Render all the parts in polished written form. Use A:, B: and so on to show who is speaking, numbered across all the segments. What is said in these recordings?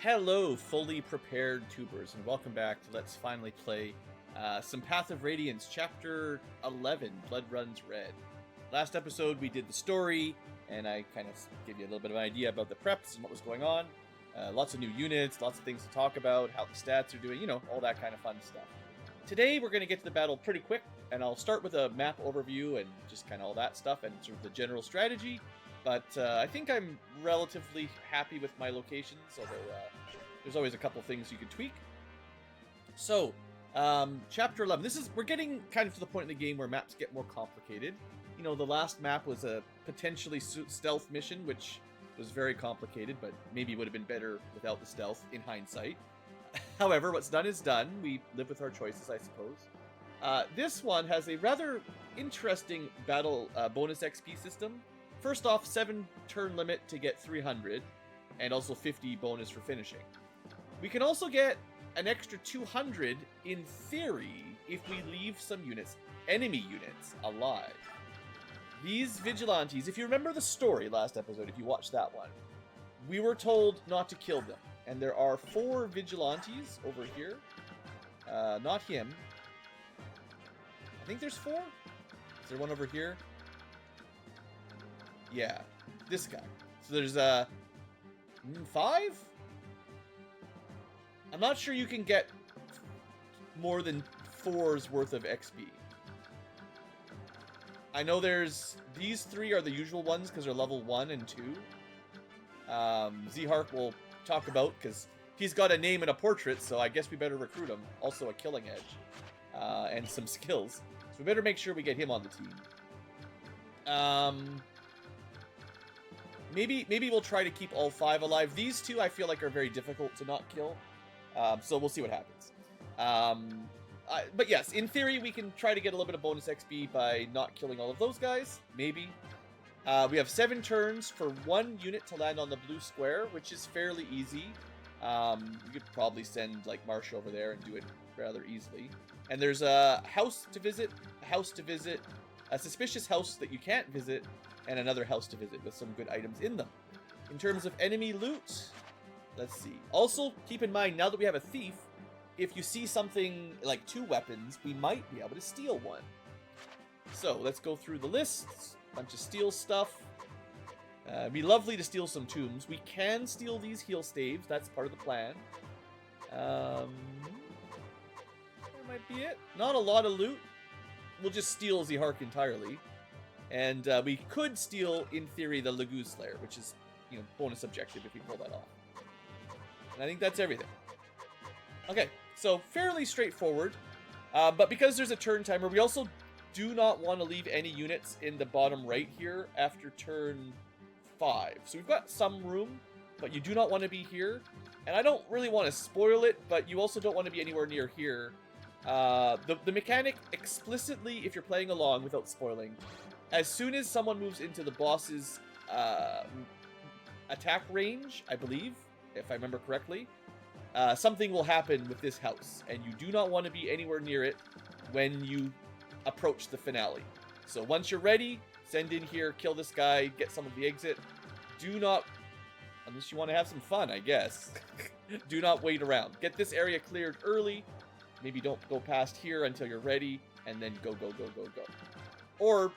A: Hello, fully prepared tubers, and welcome back to Let's Finally Play some Path of Radiance, Chapter 11, Blood Runs Red. Last episode, we did the story, and I kind of gave you a little bit of an idea about the preps and what was going on. Lots of new units, lots of things to talk about, how the stats are doing, you know, all that kind of fun stuff. Today, we're going to get to the battle pretty quick, and I'll start with a map overview and just kind of all that stuff and sort of the general strategy. But I think I'm relatively happy with my locations, although there's always a couple things you can tweak. So, Chapter 11. We're getting kind of to the point in the game where maps get more complicated. You know, the last map was a potentially stealth mission, which was very complicated, but maybe would have been better without the stealth in hindsight. However, what's done is done. We live with our choices, I suppose. This one has a rather interesting battle bonus XP system. First off, 7 turn limit to get 300, and also 50 bonus for finishing. We can also get an extra 200 in theory if we leave some units, enemy units, alive. These vigilantes, if you remember the story last episode, if you watched that one, we were told not to kill them. And there are 4 vigilantes over here. Not him. I think there's 4. Is there one over here? Yeah, this guy. So there's 5? I'm not sure you can get more than 4's worth of XP. I know there's... These 3 are the usual ones because they're level 1 and 2. Z-Hark will talk about because he's got a name and a portrait, so I guess we better recruit him. Also a killing edge. And some skills. So we better make sure we get him on the team. Maybe we'll try to keep all 5 alive. These 2 I feel like are very difficult to not kill. So we'll see what happens. But yes, in theory, we can try to get a little bit of bonus XP by not killing all of those guys. Maybe. We have 7 turns for 1 unit to land on the blue square, which is fairly easy. You could probably send like Marsh over there and do it rather easily. And there's a house to visit, a suspicious house that you can't visit, and another house to visit with some good items in them. In terms of enemy loot, let's see. Also, keep in mind, now that we have a thief, if you see something like 2 weapons, we might be able to steal one. So, let's go through the lists. Bunch of steal stuff. It'd be lovely to steal some tombs. We can steal these heal staves. That's part of the plan. That might be it. Not a lot of loot. We'll just steal Z-Hark entirely. And we could steal, in theory, the Lagoon Slayer, which is, you know, bonus objective if we pull that off. And I think that's everything. Okay, so fairly straightforward. But because there's a turn timer, we also do not want to leave any units in the bottom right here after turn 5. So we've got some room, but you do not want to be here. And I don't really want to spoil it, but you also don't want to be anywhere near here. The mechanic explicitly, if you're playing along without spoiling, as soon as someone moves into the boss's attack range, I believe, if I remember correctly, something will happen with this house, and you do not want to be anywhere near it when you approach the finale. So once you're ready, send in here, kill this guy, get some of the exit. Do not, unless you want to have some fun, I guess, do not wait around. Get this area cleared early. Maybe don't go past here until you're ready, and then go. Or,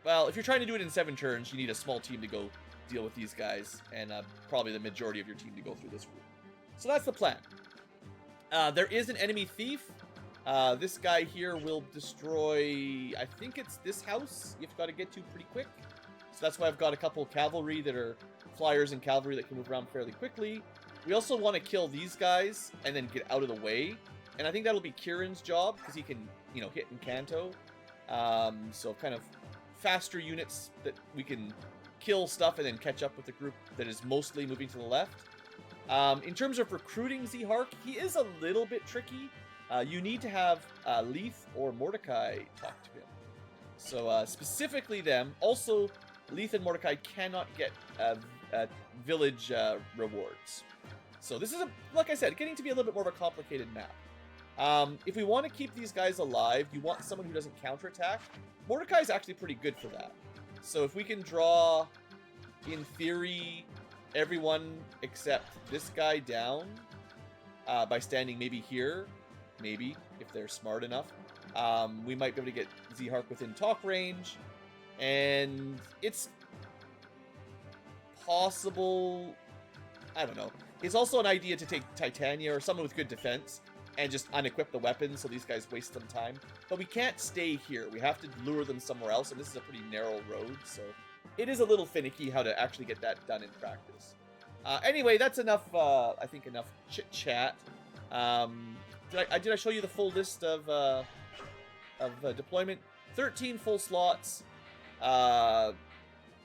A: well, if you're trying to do it in 7 turns, you need a small team to go deal with these guys, and probably the majority of your team to go through this route. So that's the plan. There is an enemy thief. This guy here will destroy, I think it's this house you've got to get to pretty quick. So that's why I've got a couple cavalry that are flyers and cavalry that can move around fairly quickly. We also want to kill these guys and then get out of the way. And I think that'll be Kieran's job, because he can, you know, hit and canto. So kind of faster units that we can kill stuff and then catch up with the group that is mostly moving to the left. In terms of recruiting Z-Hark, he is a little bit tricky. You need to have Leith or Mordecai talk to him. So specifically them. Also, Leith and Mordecai cannot get village rewards. So this is, like I said, getting to be a little bit more of a complicated map. If we want to keep these guys alive, you want someone who doesn't counterattack. Mordecai is actually pretty good for that. So if we can draw, in theory, everyone except this guy down by standing maybe here, maybe, if they're smart enough. We might be able to get Z-Hark within talk range, and it's possible, I don't know. It's also an idea to take Titania or someone with good defense and just unequip the weapons so these guys waste some time. But we can't stay here. We have to lure them somewhere else, and this is a pretty narrow road, so it is a little finicky how to actually get that done in practice. Anyway, that's enough, I think enough chit-chat. Did I show you the full list of deployment? 13 full slots.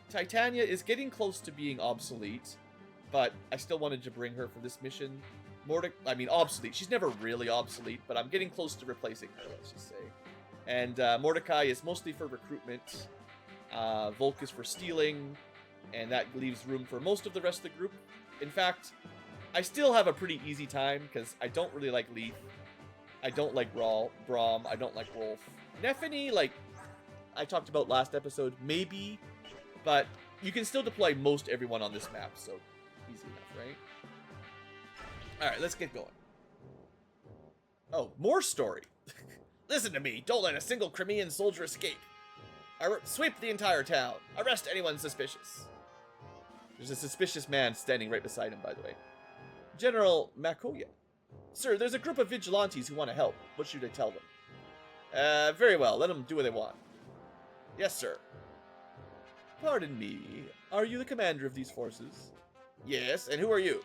A: Titania is getting close to being obsolete, but I still wanted to bring her for this mission. Obsolete. She's never really obsolete, but I'm getting close to replacing her, let's just say. And Mordecai is mostly for recruitment. Volk is for stealing, and that leaves room for most of the rest of the group. In fact, I still have a pretty easy time, because I don't really like Leaf. I don't like Braum. I don't like Wolf. Nephany, like I talked about last episode, maybe, but you can still deploy most everyone on this map, so easy enough, right? Alright, let's get going. Oh, more story. Listen to me. Don't let a single Crimean soldier escape. Sweep the entire town. Arrest anyone suspicious. There's a suspicious man standing right beside him, by the way. General Makoya. Sir, there's a group of vigilantes who want to help. What should I tell them? Very well. Let them do what they want. Yes, sir. Pardon me. Are you the commander of these forces? Yes, and who are you?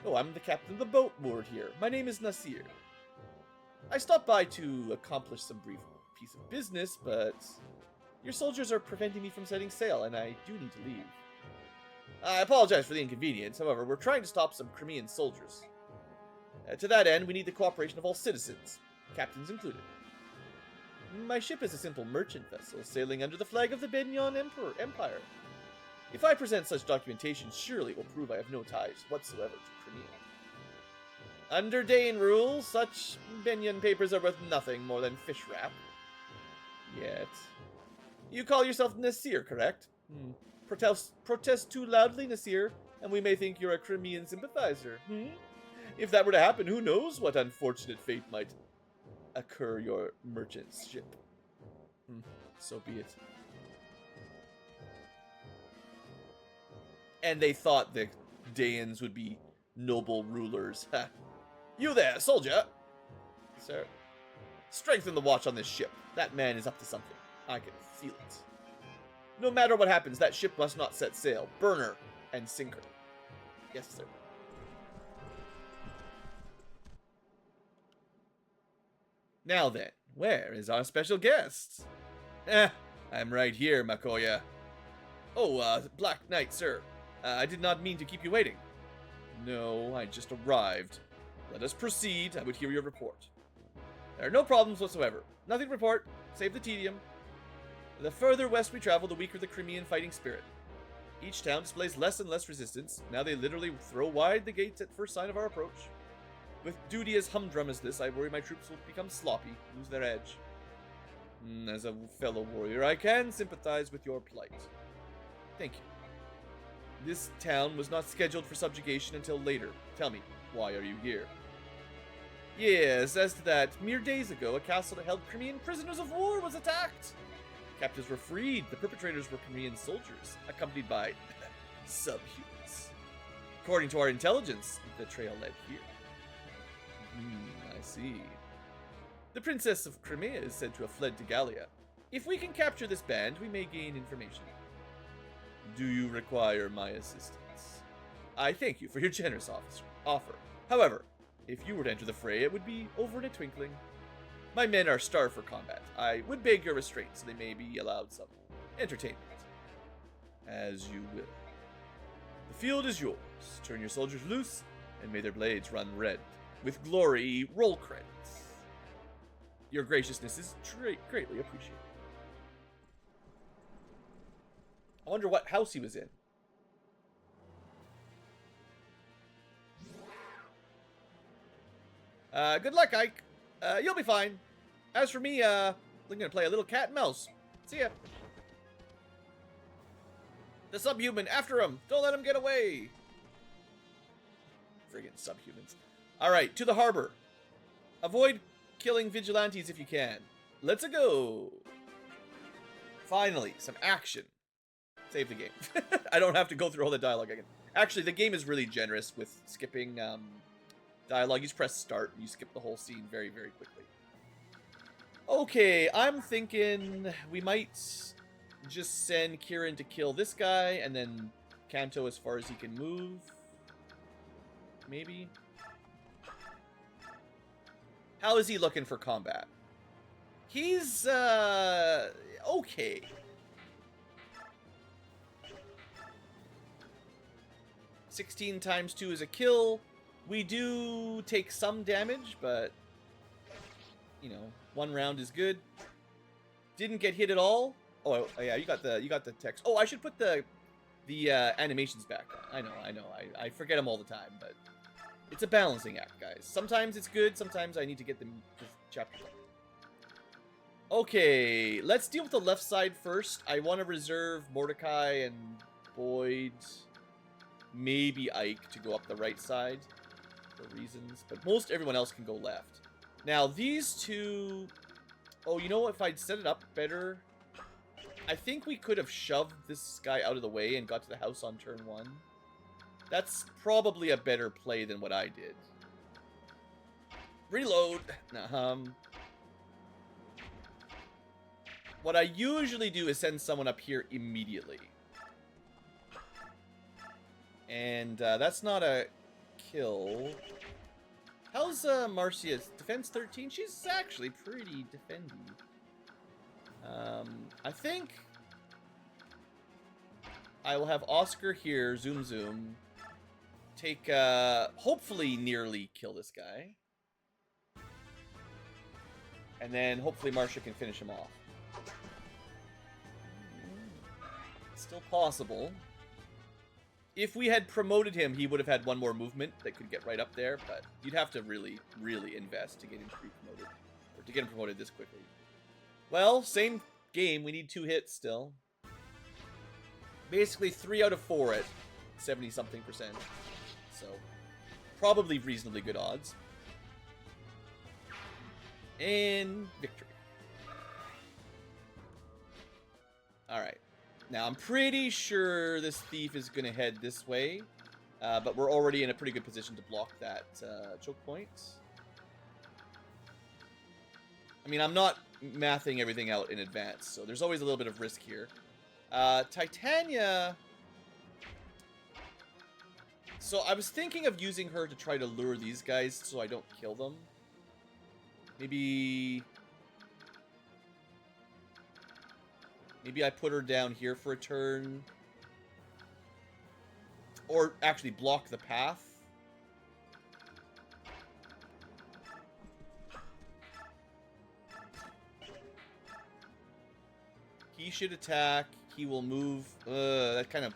A: Oh, I'm the captain of the boat moored here. My name is Nasir. I stopped by to accomplish some brief piece of business, but your soldiers are preventing me from setting sail, and I do need to leave. I apologize for the inconvenience. However, we're trying to stop some Crimean soldiers. To that end, we need the cooperation of all citizens, captains included. My ship is a simple merchant vessel sailing under the flag of the Benyon Empire. If I present such documentation, surely it will prove I have no ties whatsoever to Crimea. Under Dane rule, such Benyon papers are worth nothing more than fish wrap. Yet. You call yourself Nasir, correct? Protest too loudly, Nasir, and we may think you're a Crimean sympathizer. If that were to happen, who knows what unfortunate fate might occur your merchant's ship. So be it. And they thought the Daeans would be noble rulers. Ha! You there, soldier! Sir? Strengthen the watch on this ship. That man is up to something. I can feel it. No matter what happens, that ship must not set sail. Burn her and sink her. Yes, sir. Now then, where is our special guest? I'm right here, Makoya. Oh, Black Knight, sir. I did not mean to keep you waiting. No, I just arrived. Let us proceed. I would hear your report. There are no problems whatsoever. Nothing to report. Save the tedium. The further west we travel, the weaker the Crimean fighting spirit. Each town displays less and less resistance. Now they literally throw wide the gates at first sign of our approach. With duty as humdrum as this, I worry my troops will become sloppy, lose their edge. As a fellow warrior, I can sympathize with your plight. Thank you. This town was not scheduled for subjugation until later. Tell me, why are you here? Yes, as to that, mere days ago, a castle that held Crimean prisoners of war was attacked. Captives were freed. The perpetrators were Crimean soldiers, accompanied by subhumans. According to our intelligence, the trail led here. I see. The Princess of Crimea is said to have fled to Gallia. If we can capture this band, we may gain information. Do you require my assistance? I thank you for your generous offer. However, if you were to enter the fray, it would be over in a twinkling. My men are starved for combat. I would beg your restraint so they may be allowed some entertainment. As you will. The field is yours. Turn your soldiers loose, and may their blades run red. With glory, roll credits. Your graciousness is greatly appreciated. I wonder what house he was in. Good luck, Ike. You'll be fine. As for me, I'm gonna play a little cat and mouse. See ya. The subhuman, after him! Don't let him get away! Friggin' subhumans. Alright, to the harbor. Avoid killing vigilantes if you can. Let's go! Finally, some action. Save the game. I don't have to go through all the dialogue again. Actually, the game is really generous with skipping dialogue. You just press start and you skip the whole scene very, very quickly. Okay, I'm thinking we might just send Kieran to kill this guy and then Kanto as far as he can move. Maybe. How is he looking for combat? He's, okay. $16 times 2 is a kill. We do take some damage, but, you know, 1 round is good. Didn't get hit at all. Oh yeah, you got the text. Oh, I should put the animations back on. I know. I forget them all the time, but it's a balancing act, guys. Sometimes it's good. Sometimes I need to get them just chapter done. Okay, let's deal with the left side first. I want to reserve Mordecai and Boyd, maybe Ike, to go up the right side for reasons, but most everyone else can go left. Now, these two... Oh, you know what? If I'd set it up better, I think we could have shoved this guy out of the way and got to the house on turn 1. That's probably a better play than what I did. Reload! What I usually do is send someone up here immediately. And that's not a kill. How's Marcia's defense 13? She's actually pretty defendy. I think I will have Oscar here, zoom, take, hopefully nearly kill this guy. And then hopefully Marcia can finish him off. Still possible. If we had promoted him, he would have had 1 more movement that could get right up there, but you'd have to really, really invest to get him pre-promoted, or to get him promoted this quickly. Well, same game. We need 2 hits still. Basically 3 out of 4 at 70-something%. So, probably reasonably good odds. And victory. Alright. Now, I'm pretty sure this thief is going to head this way, but we're already in a pretty good position to block that choke point. I mean, I'm not mathing everything out in advance, so there's always a little bit of risk here. Titania... So, I was thinking of using her to try to lure these guys so I don't kill them. Maybe I put her down here for a turn. Or actually block the path. He should attack. He will move. That kind of...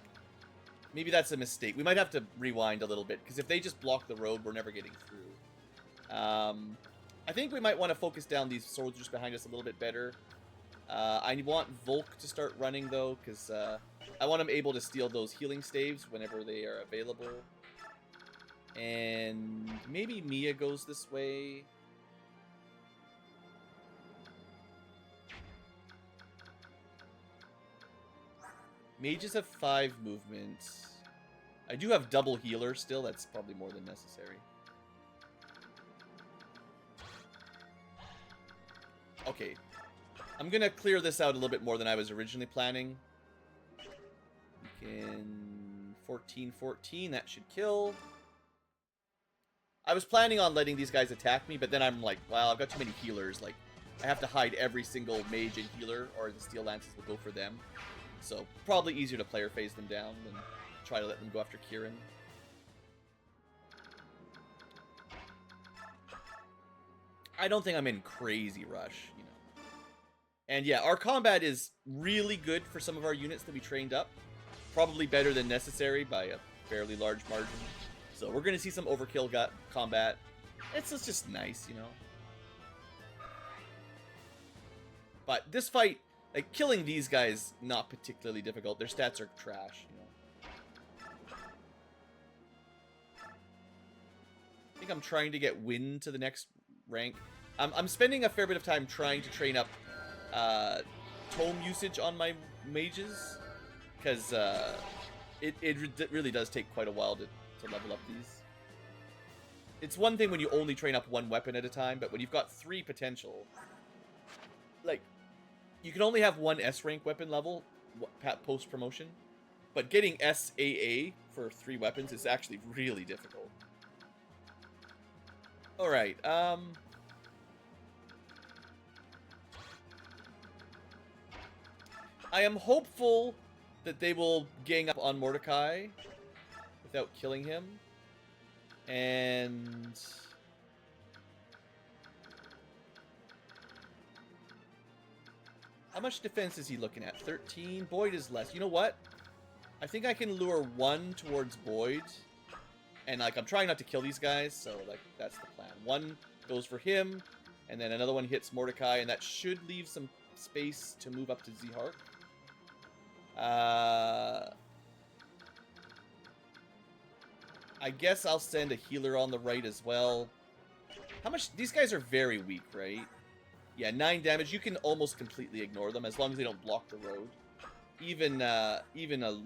A: Maybe that's a mistake. We might have to rewind a little bit, because if they just block the road, we're never getting through. I think we might want to focus down these soldiers behind us a little bit better. I want Volk to start running, though, because I want him able to steal those healing staves whenever they are available. And maybe Mia goes this way. Mages have 5 movements. I do have double healer still. That's probably more than necessary. Okay. I'm going to clear this out a little bit more than I was originally planning. We can... 14. That should kill. I was planning on letting these guys attack me, but then I'm like, wow, I've got too many healers. Like, I have to hide every single mage and healer, or the Steel Lances will go for them. So, probably easier to player phase them down than try to let them go after Kieran. I don't think I'm in crazy rush, you know. And yeah, our combat is really good for some of our units that we trained up. Probably better than necessary by a fairly large margin. So we're going to see some overkill combat. It's just nice, you know. But this fight Like, killing these guys, not particularly difficult. Their stats are trash, you know. I think I'm trying to get Win to the next rank. I'm spending a fair bit of time trying to train up tome usage on my mages, because it really does take quite a while to level up these. It's one thing when you only train up one weapon at a time, but when you've got 3 potential, like, you can only have 1 S rank weapon level post promotion, but getting SAA for 3 weapons is actually really difficult. All right. I am hopeful that they will gang up on Mordecai without killing him. And how much defense is he looking at? 13. Boyd is less. You know what? I think I can lure 1 towards Boyd. And, like, I'm trying not to kill these guys, so, like, that's the plan. 1 goes for him, and then another one hits Mordecai, and that should leave some space to move up to Zhark. I guess I'll send a healer on the right as well. How much? These guys are very weak, right? Yeah, 9 damage. You can almost completely ignore them as long as they don't block the road. Even a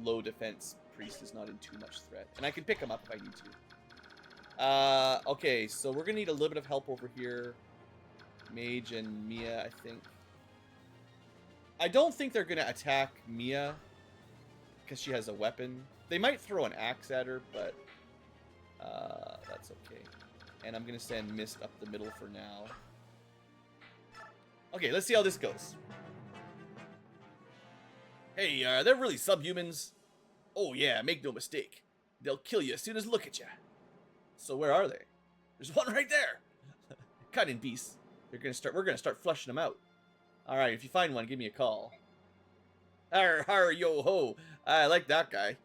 A: low defense priest is not in too much threat. And I can pick him up if I need to. Okay, so we're going to need a little bit of help over here. Mage and Mia, I think. I don't think they're going to attack Mia because she has a weapon. They might throw an axe at her, but that's okay. And I'm going to send Mist up the middle for now. Okay, let's see how this goes. Hey, they're really subhumans. Oh yeah, make no mistake. They'll kill you as soon as look at you. So where are they? There's one right there. Cutting beasts. We're gonna start flushing them out. All right, if you find one, give me a call. Har har yo ho. I like that guy.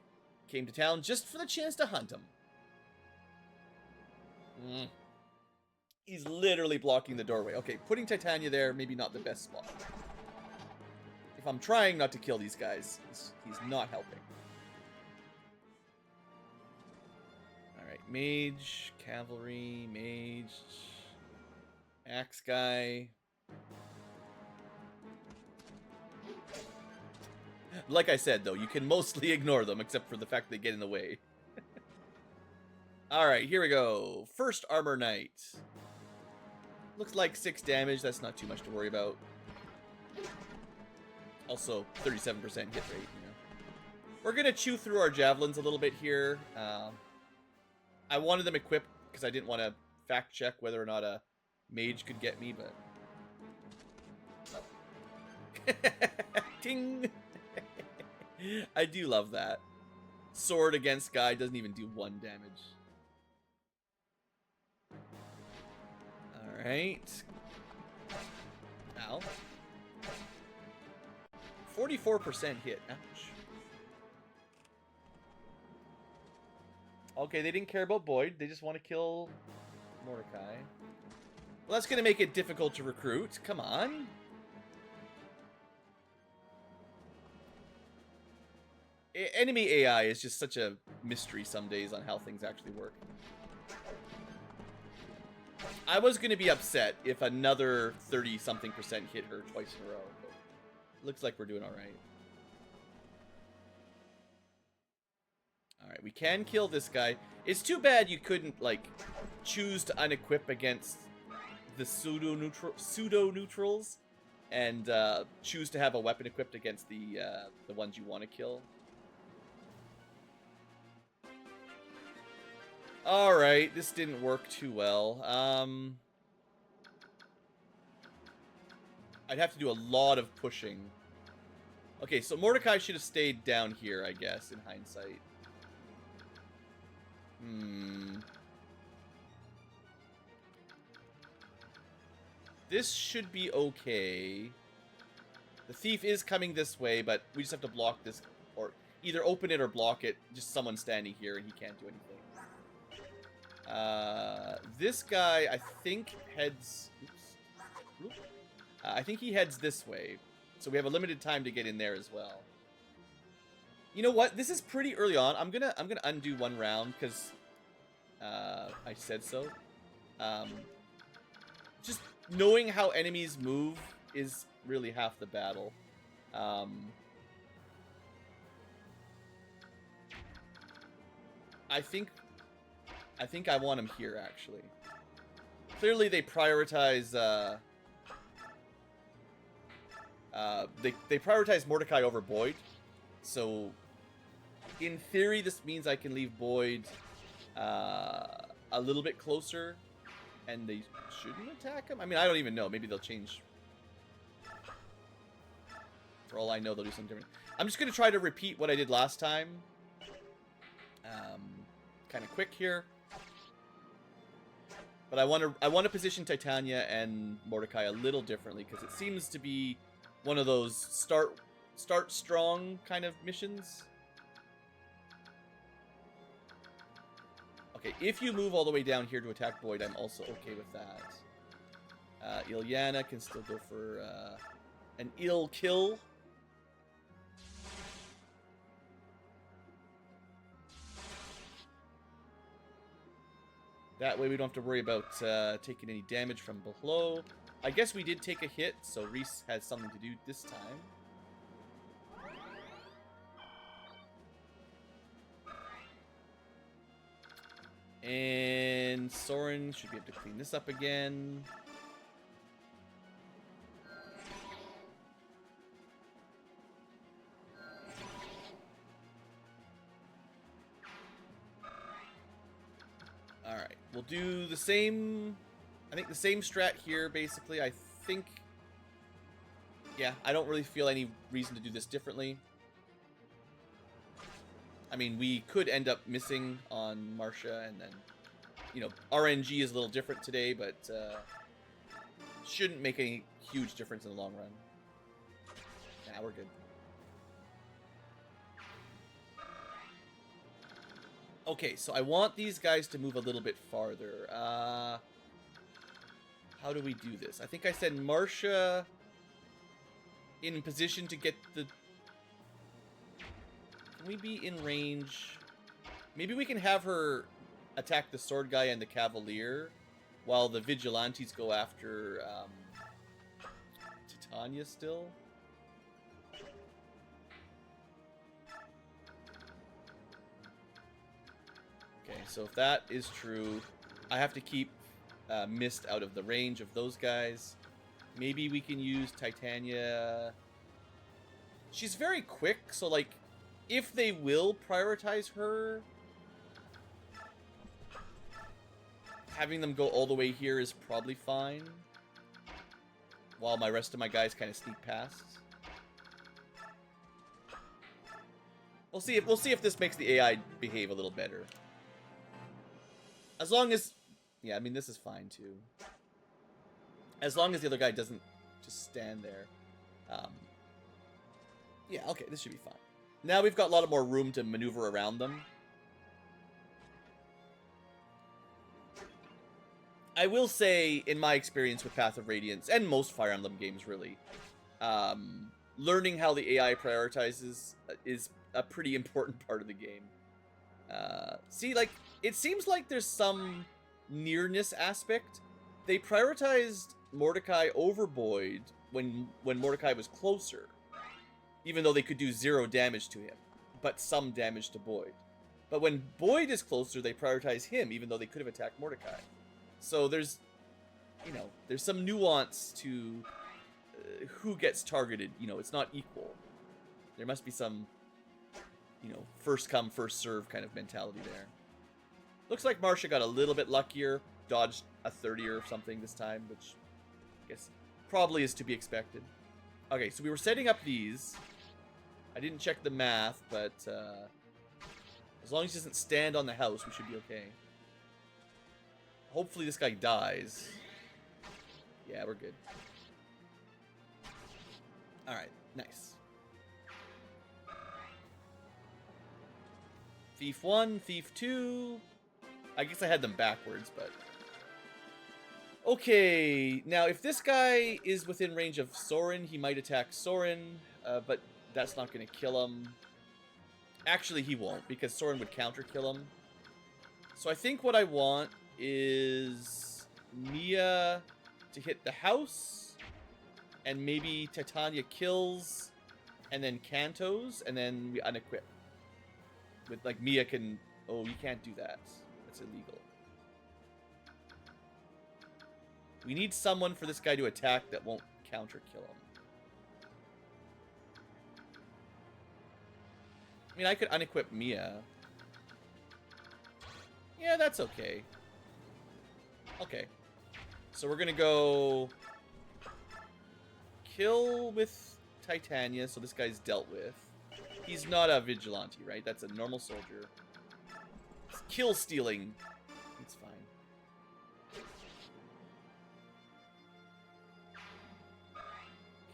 A: Came to town just for the chance to hunt him. He's literally blocking the doorway. Okay, putting Titania there, maybe not the best spot. If I'm trying not to kill these guys, he's not helping. Alright, mage, cavalry, mage, axe guy. Like I said, though, you can mostly ignore them, except for the fact they get in the way. Alright, here we go. First Armor Knight. Looks like 6 damage. That's not too much to worry about. Also, 37% hit rate, you know. We're going to chew through our javelins a little bit here. I wanted them equipped because I didn't want to fact check whether or not a mage could get me, but... Ting! I do love that. Sword against guy doesn't even do 1 damage. Alright. Ow. 44% hit. Ouch. Okay, they didn't care about Boyd. They just want to kill Mordecai. Well, that's going to make it difficult to recruit. Come on. Enemy AI is just such a mystery some days on how things actually work. I was going to be upset if another 30-something% hit her twice in a row. But looks like we're doing all right. All right, we can kill this guy. It's too bad you couldn't, like, choose to unequip against the pseudo-neutrals and choose to have a weapon equipped against the ones you want to kill. Alright, this didn't work too well. I'd have to do a lot of pushing. Okay, so Mordecai should have stayed down here, I guess, in hindsight. This should be okay. The thief is coming this way, but we just have to block this, or either open it or block it. Just someone standing here and he can't do anything. This guy, I think, heads... Oops. I think he heads this way. So we have a limited time to get in there as well. You know what? This is pretty early on. I'm gonna undo one round because I said so. Just knowing how enemies move is really half the battle. I think I want him here, actually. Clearly, they prioritize. They prioritize Mordecai over Boyd. So, in theory, this means I can leave Boyd a little bit closer, and they shouldn't attack him. I mean, I don't even know. Maybe they'll change. For all I know, they'll do something different. I'm just gonna try to repeat what I did last time. Kind of quick here. But I want to position Titania and Mordecai a little differently because it seems to be one of those start strong kind of missions. Okay, if you move all the way down here to attack Boyd, I'm also okay with that. Ilyana can still go for an ill kill. That way we don't have to worry about taking any damage from below. I guess we did take a hit, so Reese has something to do this time. And Soren should be able to clean this up again. Alright, we'll do the same, I think the same strat here, basically. I think, yeah, I don't really feel any reason to do this differently. I mean, we could end up missing on Marcia, and then, you know, RNG is a little different today, but shouldn't make any huge difference in the long run. Nah, we're good. Okay, so I want these guys to move a little bit farther. How do we do this? I think I said Marcia in position to get the... Can we be in range? Maybe we can have her attack the sword guy and the cavalier while the vigilantes go after Titania still. Okay, so if that is true, I have to keep Mist out of the range of those guys. Maybe we can use Titania. She's very quick, so like, if they will prioritize her, having them go all the way here is probably fine, while my rest of my guys kind of sneak past. We'll see if this makes the AI behave a little better. As long as, yeah, I mean, this is fine too. As long as the other guy doesn't just stand there. Yeah, okay, this should be fine. Now we've got a lot more room to maneuver around them. I will say, in my experience with Path of Radiance, and most Fire Emblem games really, learning how the AI prioritizes is a pretty important part of the game. See, like, it seems like there's some nearness aspect. They prioritized Mordecai over Boyd when Mordecai was closer, even though they could do 0 damage to him, but some damage to Boyd. But when Boyd is closer, they prioritize him, even though they could have attacked Mordecai. So there's, you know, there's some nuance to who gets targeted. You know, it's not equal. There must be some, you know, first come, first serve kind of mentality there. Looks like Marcia got a little bit luckier, dodged a 30 or something this time, which I guess probably is to be expected. Okay, so we were setting up these. I didn't check the math, but as long as he doesn't stand on the house, we should be okay. Hopefully this guy dies. Yeah, we're good. Alright, nice. Thief 1, Thief 2. I guess I had them backwards, but... Okay, now if this guy is within range of Soren, he might attack Soren, but that's not going to kill him. Actually, he won't, because Soren would counter kill him. So I think what I want is Mia to hit the house, and maybe Titania kills, and then Cantos, and then we unequip. With, like, Mia can... Oh, you can't do that. That's illegal. We need someone for this guy to attack that won't counter kill him. I mean, I could unequip Mia. Yeah, that's okay. Okay. So we're gonna go... Kill with Titania, so this guy's dealt with. He's not a vigilante, right? That's a normal soldier. It's kill stealing. It's fine.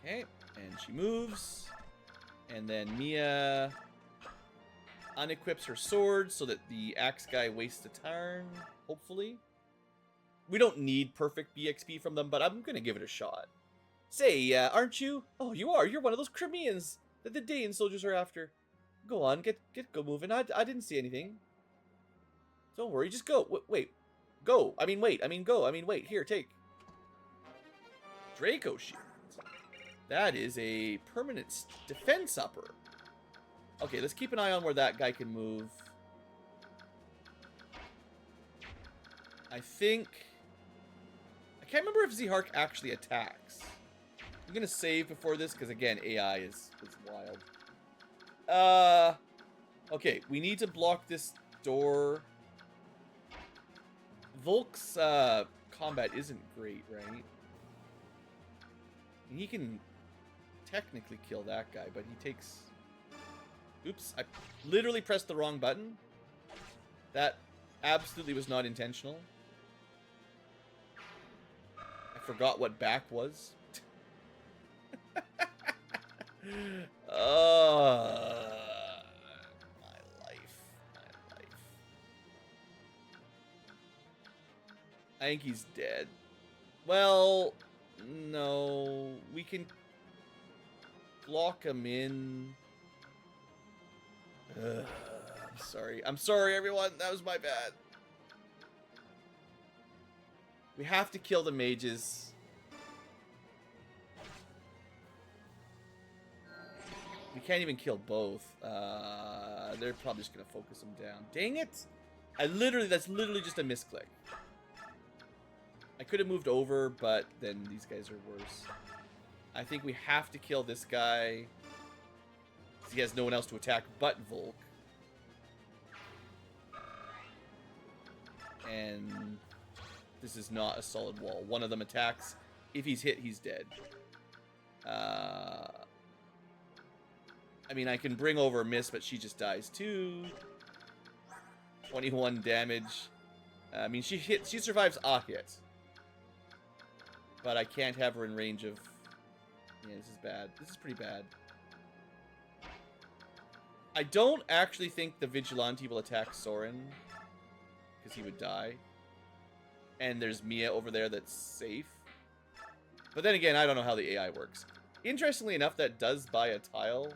A: Okay, and she moves. And then Mia unequips her sword so that the axe guy wastes a turn, hopefully. We don't need perfect BXP from them, but I'm going to give it a shot. Say, aren't you? Oh, you are. You're one of those Crimeans that the Dane soldiers are after. Go on, go moving. I didn't see anything. Don't worry, just go. Wait. Go. I mean, wait. I mean, go. I mean, wait. Here, take. Draco Shield. That is a permanent defense upper. Okay, let's keep an eye on where that guy can move. I think... I can't remember if Zhark actually attacks. I'm gonna save before this, because again, AI is wild. Okay, we need to block this door. Volk's combat isn't great, right? And he can technically kill that guy, but he takes... Oops, I literally pressed the wrong button. That absolutely was not intentional. I forgot what back was. My life. I think he's dead. Well, no. We can block him in. I'm sorry, everyone. That was my bad. We have to kill the mages. We can't even kill both. They're probably just gonna focus them down. Dang it! That's literally just a misclick. I could have moved over, but then these guys are worse. I think we have to kill this guy. He has no one else to attack but Volk. And this is not a solid wall. One of them attacks. If he's hit, he's dead. I mean, I can bring over a miss, but she just dies too. 21 damage. I mean, she survives a hit. But I can't have her in range of... Yeah, this is bad. This is pretty bad. I don't actually think the Vigilante will attack Soren, because he would die. And there's Mia over there that's safe. But then again, I don't know how the AI works. Interestingly enough, that does buy a tile.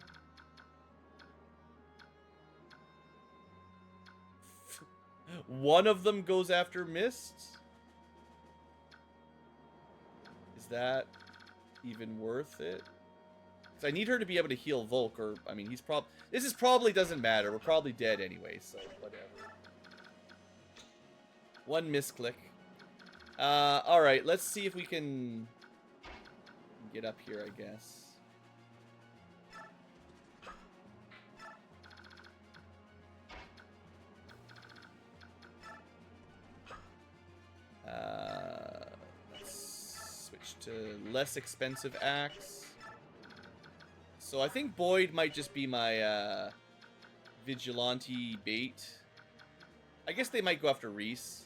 A: One of them goes after Mist. Is that even worth it? Because I need her to be able to heal Volk, or, I mean, this probably doesn't matter. We're probably dead anyway, so whatever. One misclick. Alright, let's see if we can get up here, I guess. Let's switch to less expensive axe. So I think Boyd might just be my vigilante bait. I guess they might go after Reese.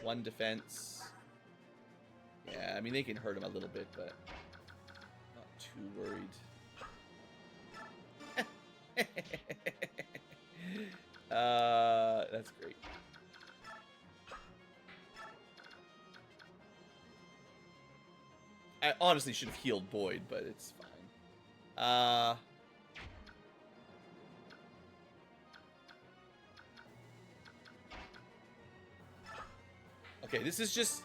A: One defense. Yeah, I mean, they can hurt him a little bit, but not too worried. That's great. I honestly should have healed Boyd, but it's fine. Okay, this is just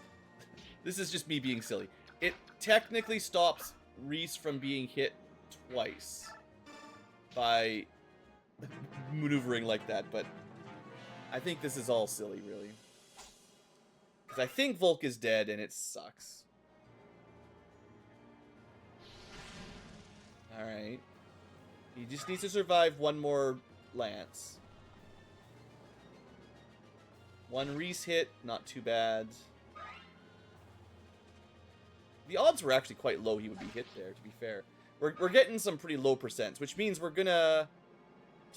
A: me being silly. It technically stops Reese from being hit twice by maneuvering like that, but I think this is all silly, really. Because I think Volk is dead, and it sucks. Alright. He just needs to survive one more Lance. One Reese hit, not too bad. The odds were actually quite low he would be hit there, to be fair. We're getting some pretty low percents, which means we're gonna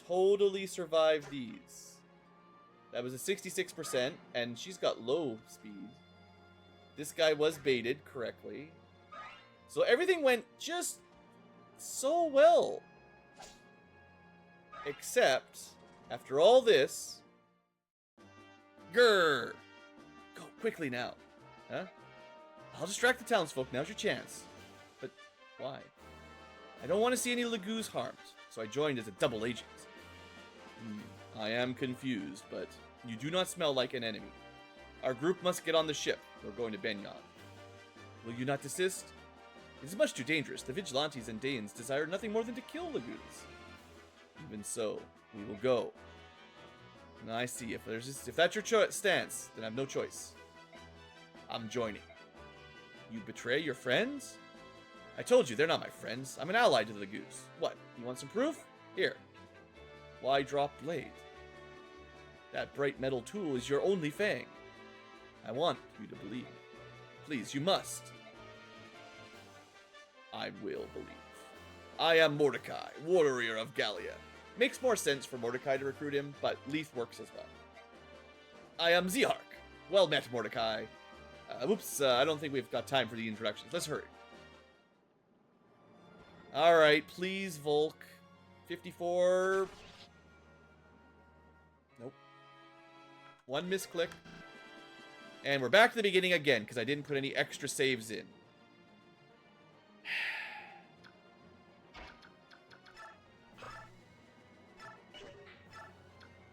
A: totally survive these. That was a 66%, and she's got low speed. This guy was baited correctly. So everything went just so well. Except, after all this... Grrr! Go quickly now. Huh? I'll distract the townsfolk. Now's your chance. But why? I don't want to see any Lagoos harmed, so I joined as a double agent. I am confused, but you do not smell like an enemy. Our group must get on the ship. We're going to Benyon. Will you not desist? It is much too dangerous. The Vigilantes and Danes desire nothing more than to kill Lagoons. Even so, we will go. Now I see. If that's your stance, then I have no choice. I'm joining. You betray your friends? I told you, they're not my friends. I'm an ally to the Lagoos. What, you want some proof? Here. Why drop blade? That bright metal tool is your only fang. I want you to believe. Please, you must. I will believe. I am Mordecai, warrior of Gallia. Makes more sense for Mordecai to recruit him, but Leith works as well. I am Zehark. Well met, Mordecai. I don't think we've got time for the introductions. Let's hurry. Alright, please, Volk. 54. Nope. One misclick. And we're back to the beginning again, because I didn't put any extra saves in.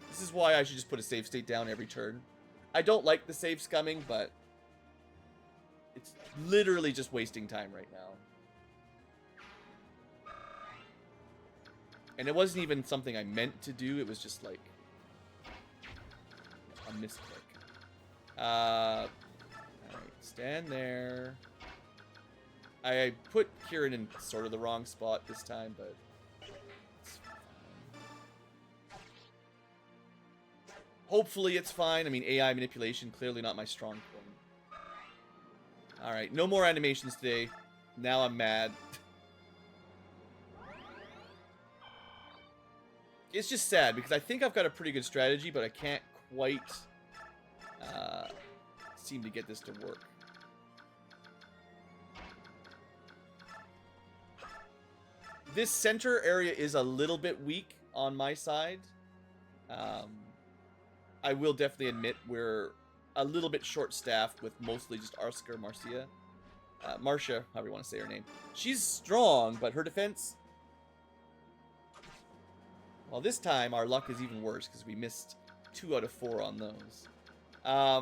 A: This is why I should just put a save state down every turn. I don't like the save scumming, but it's literally just wasting time right now. And it wasn't even something I meant to do, it was just like a misclick. Alright, stand there. I put Kieran in sort of the wrong spot this time, but it's fine. Hopefully it's fine. I mean, AI manipulation, clearly not my strong point. Alright, no more animations today. Now I'm mad. It's just sad, because I think I've got a pretty good strategy, but I can't quite seem to get this to work. This center area is a little bit weak on my side. I will definitely admit we're a little bit short-staffed with mostly just Arska, Marcia, however you want to say her name. She's strong, but her defense... Well, this time our luck is even worse because we missed 2 out of 4 on those. Yeah.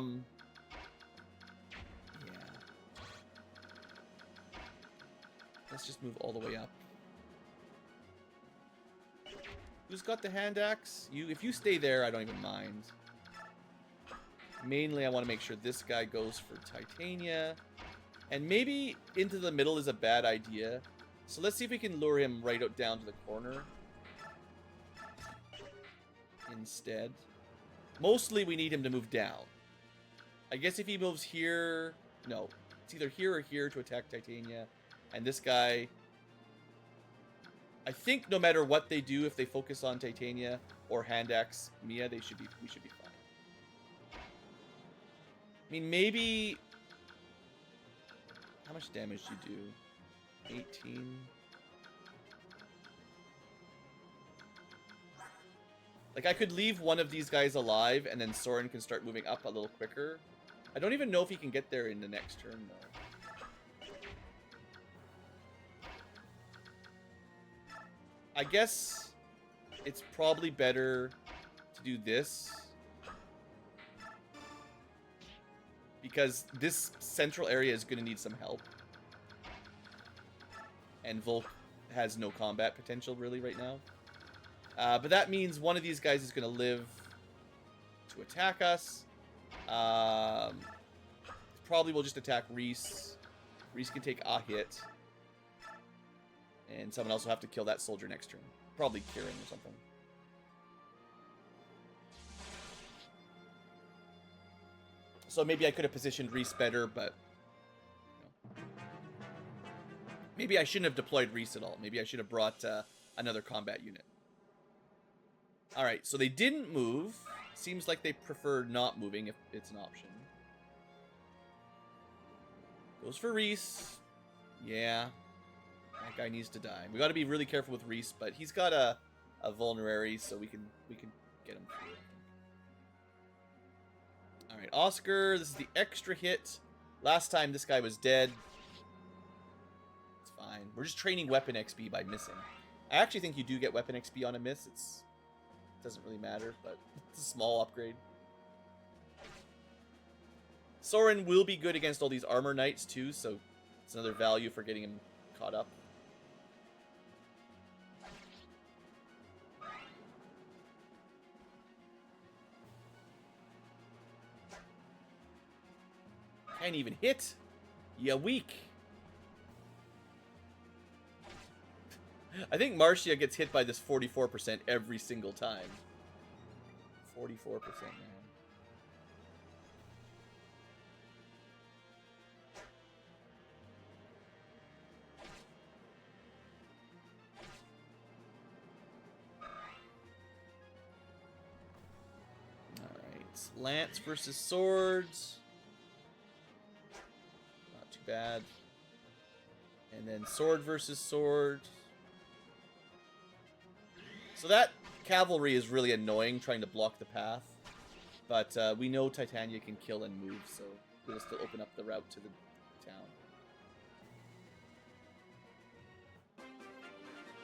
A: Let's just move all the way up. Who's got the hand axe? You. If you stay there, I don't even mind. Mainly, I want to make sure this guy goes for Titania. And maybe into the middle is a bad idea. So let's see if we can lure him right out down to the corner. Instead. Mostly we need him to move down. I guess if he moves here... No. It's either here or here to attack Titania. And this guy... I think no matter what they do, if they focus on Titania or hand axe Mia, we should be fine. I mean, maybe... How much damage do you do? 18... Like, I could leave one of these guys alive, and then Soren can start moving up a little quicker. I don't even know if he can get there in the next turn, though. I guess it's probably better to do this. Because this central area is going to need some help. And Volk has no combat potential really right now. But that means one of these guys is going to live to attack us. Probably will just attack Reese. Reese can take a hit. And someone else will have to kill that soldier next turn. Probably Kieran or something. So maybe I could have positioned Reese better, but... You know. Maybe I shouldn't have deployed Reese at all. Maybe I should have brought another combat unit. Alright, so they didn't move. Seems like they prefer not moving if it's an option. Goes for Reese. Yeah. That guy needs to die. We got to be really careful with Reese, but he's got a vulnerary, so we can get him through it. Alright, Oscar. This is the extra hit. Last time this guy was dead. It's fine. We're just training weapon XP by missing. I actually think you do get weapon XP on a miss. It doesn't really matter, but it's a small upgrade. Soren will be good against all these armor knights too, so it's another value for getting him caught up. Can't even hit. You weak. I think Marcia gets hit by this 44% every single time. 44%, man. Alright. Lance versus swords. Not too bad. And then sword versus sword. So that cavalry is really annoying, trying to block the path. But we know Titania can kill and move, so we'll still open up the route to the town.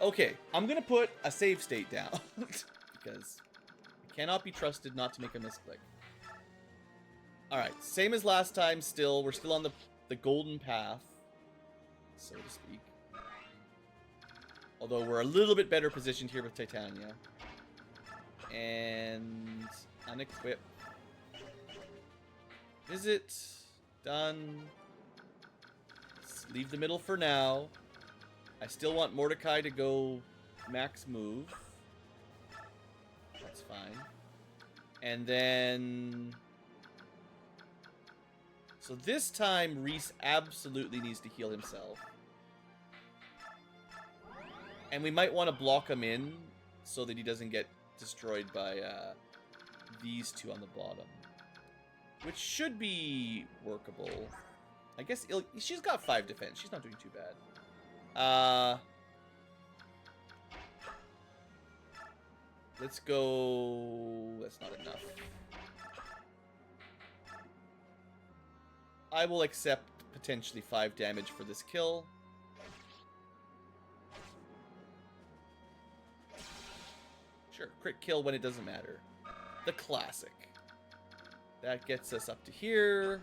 A: Okay, I'm going to put a save state down. Because I cannot be trusted not to make a misclick. Alright, same as last time still. We're still on the golden path, so to speak. Although we're a little bit better positioned here with Titania. And unequip. Visit. Done. Let's leave the middle for now. I still want Mordecai to go max move. That's fine. And then... So this time, Reese absolutely needs to heal himself. And we might want to block him in so that he doesn't get destroyed by these two on the bottom. Which should be workable. I guess she's got 5 defense. She's not doing too bad. Let's go... That's not enough. I will accept potentially 5 damage for this kill. Sure, crit kill when it doesn't matter. The classic. That gets us up to here.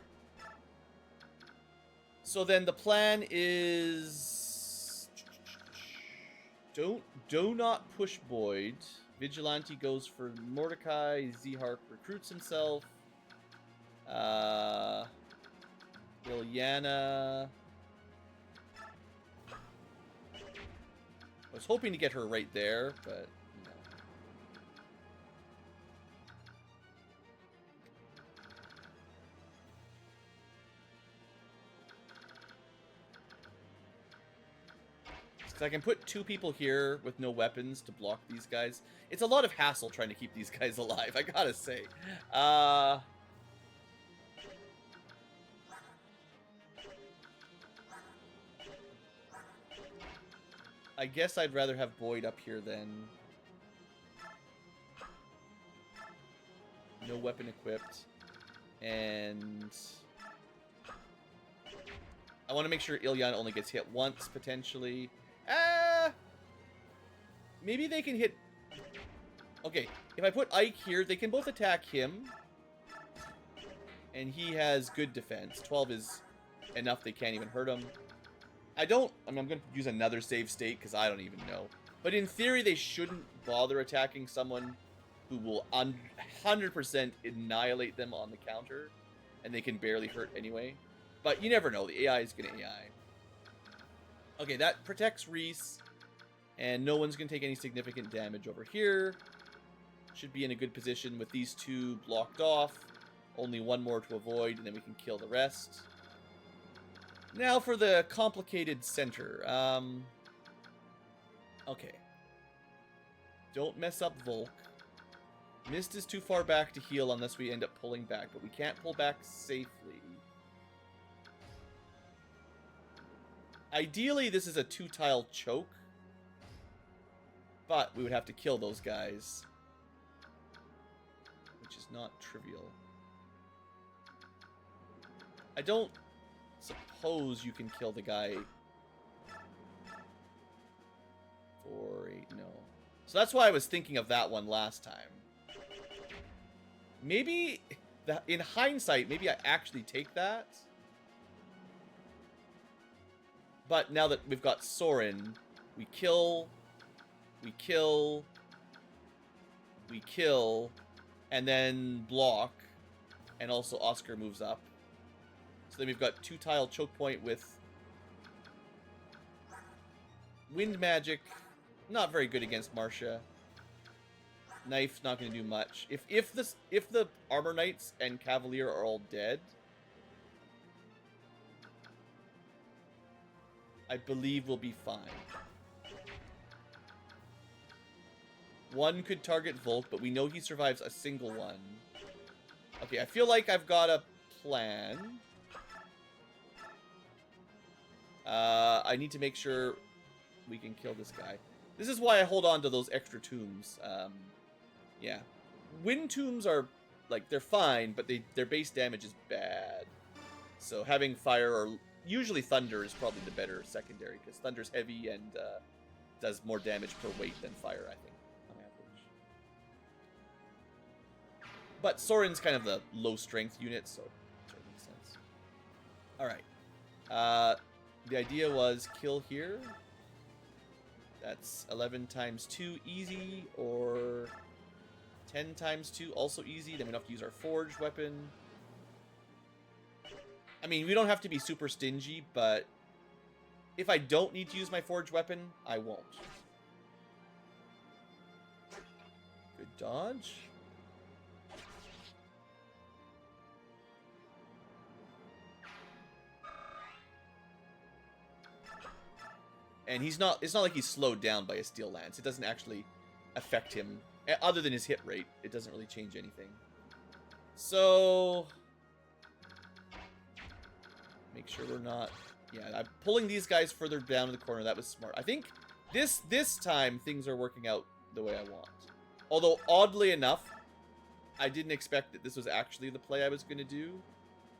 A: So then the plan is... Do not push Boyd. Vigilante goes for Mordecai. Zehark recruits himself. Ilyana. I was hoping to get her right there, but... So I can put 2 people here with no weapons to block these guys. It's a lot of hassle trying to keep these guys alive, I gotta say. I guess I'd rather have Boyd up here than... No weapon equipped. And... I want to make sure Ilyana only gets hit once, potentially. Maybe they can hit... Okay, if I put Ike here, they can both attack him. And he has good defense. 12 is enough, they can't even hurt him. I'm going to use another save state because I don't even know. But in theory, they shouldn't bother attacking someone who will 100% annihilate them on the counter. And they can barely hurt anyway. But you never know. The AI is going to AI. Okay, that protects Reese. And no one's going to take any significant damage over here. Should be in a good position with these two blocked off. Only one more to avoid, and then we can kill the rest. Now for the complicated center. Okay. Don't mess up Volk. Mist is too far back to heal unless we end up pulling back, but we can't pull back safely. Ideally, this is a 2-tile choke. But we would have to kill those guys. Which is not trivial. I don't suppose you can kill the guy. 4-8, no. So that's why I was thinking of that one last time. Maybe, in hindsight, maybe I actually take that. But now that we've got Soren, we kill, and then block, and also Oscar moves up. So then we've got 2-tile choke point with wind magic, not very good against Marcia. Knife not going to do much. If the Armor Knights and Cavalier are all dead, I believe we'll be fine. One could target Volk, but we know he survives a single one. Okay, I feel like I've got a plan. I need to make sure we can kill this guy. This is why I hold on to those extra tombs. Yeah. Wind tombs are, like, they're fine, but their base damage is bad. So having fire or usually thunder is probably the better secondary, because thunder's heavy and does more damage per weight than fire, I think, on average. But Soren's kind of the low strength unit, so it sort of makes sense. Alright. The idea was kill here. That's 11 times 2 easy, or 10 times 2 also easy. Then we don't have to use our forged weapon. I mean, we don't have to be super stingy, but if I don't need to use my forged weapon, I won't. Good dodge. And it's not like he's slowed down by a steel lance. It doesn't actually affect him. Other than his hit rate, it doesn't really change anything. So make sure we're not... Yeah, I'm pulling these guys further down to the corner. That was smart. I think this time things are working out the way I want. Although, oddly enough, I didn't expect that this was actually the play I was going to do.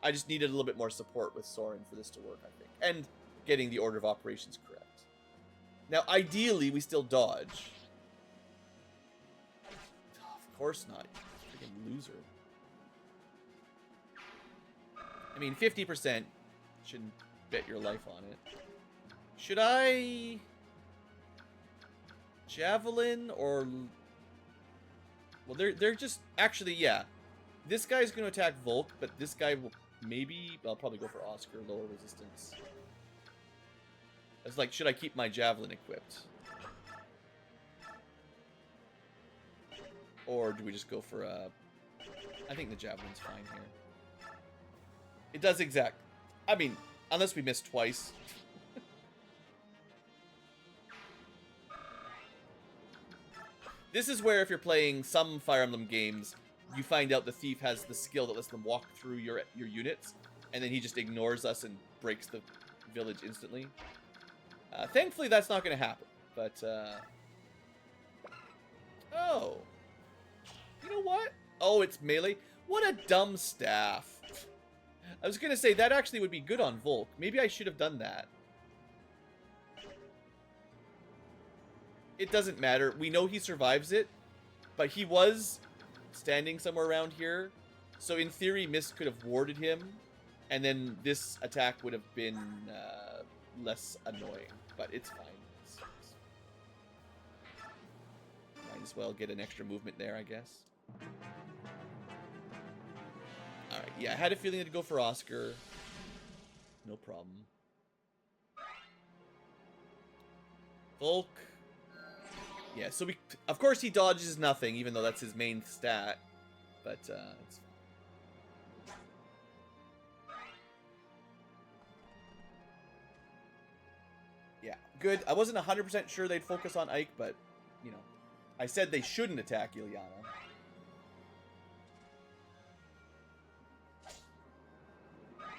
A: I just needed a little bit more support with Soren for this to work, I think. And getting the order of operations correct. Now, ideally, we still dodge. Oh, of course not. Freaking loser. I mean, 50%. Shouldn't bet your life on it. Should I... Javelin or... Well, they're just... Actually, yeah. This guy's going to attack Volk, but this guy will maybe... I'll probably go for Oscar, lower resistance. It's like, should I keep my Javelin equipped? Or do we just go for a... I think the Javelin's fine here. It does exact... I mean, unless we miss twice. This is where, if you're playing some Fire Emblem games, you find out the thief has the skill that lets them walk through your units, and then he just ignores us and breaks the village instantly. Thankfully, that's not going to happen, but, Oh. You know what? Oh, it's melee? What a dumb staff. I was going to say, that actually would be good on Volk. Maybe I should have done that. It doesn't matter. We know he survives it, but he was standing somewhere around here. So in theory, Mist could have warded him, and then this attack would have been less annoying. But it's fine. Might as well get an extra movement there, I guess. Alright, yeah, I had a feeling it'd go for Oscar. No problem. Volk. Yeah, so we... Of course he dodges nothing, even though that's his main stat. But, it's fine. Yeah, good. I wasn't 100% sure they'd focus on Ike, but, you know. I said they shouldn't attack Ilyana.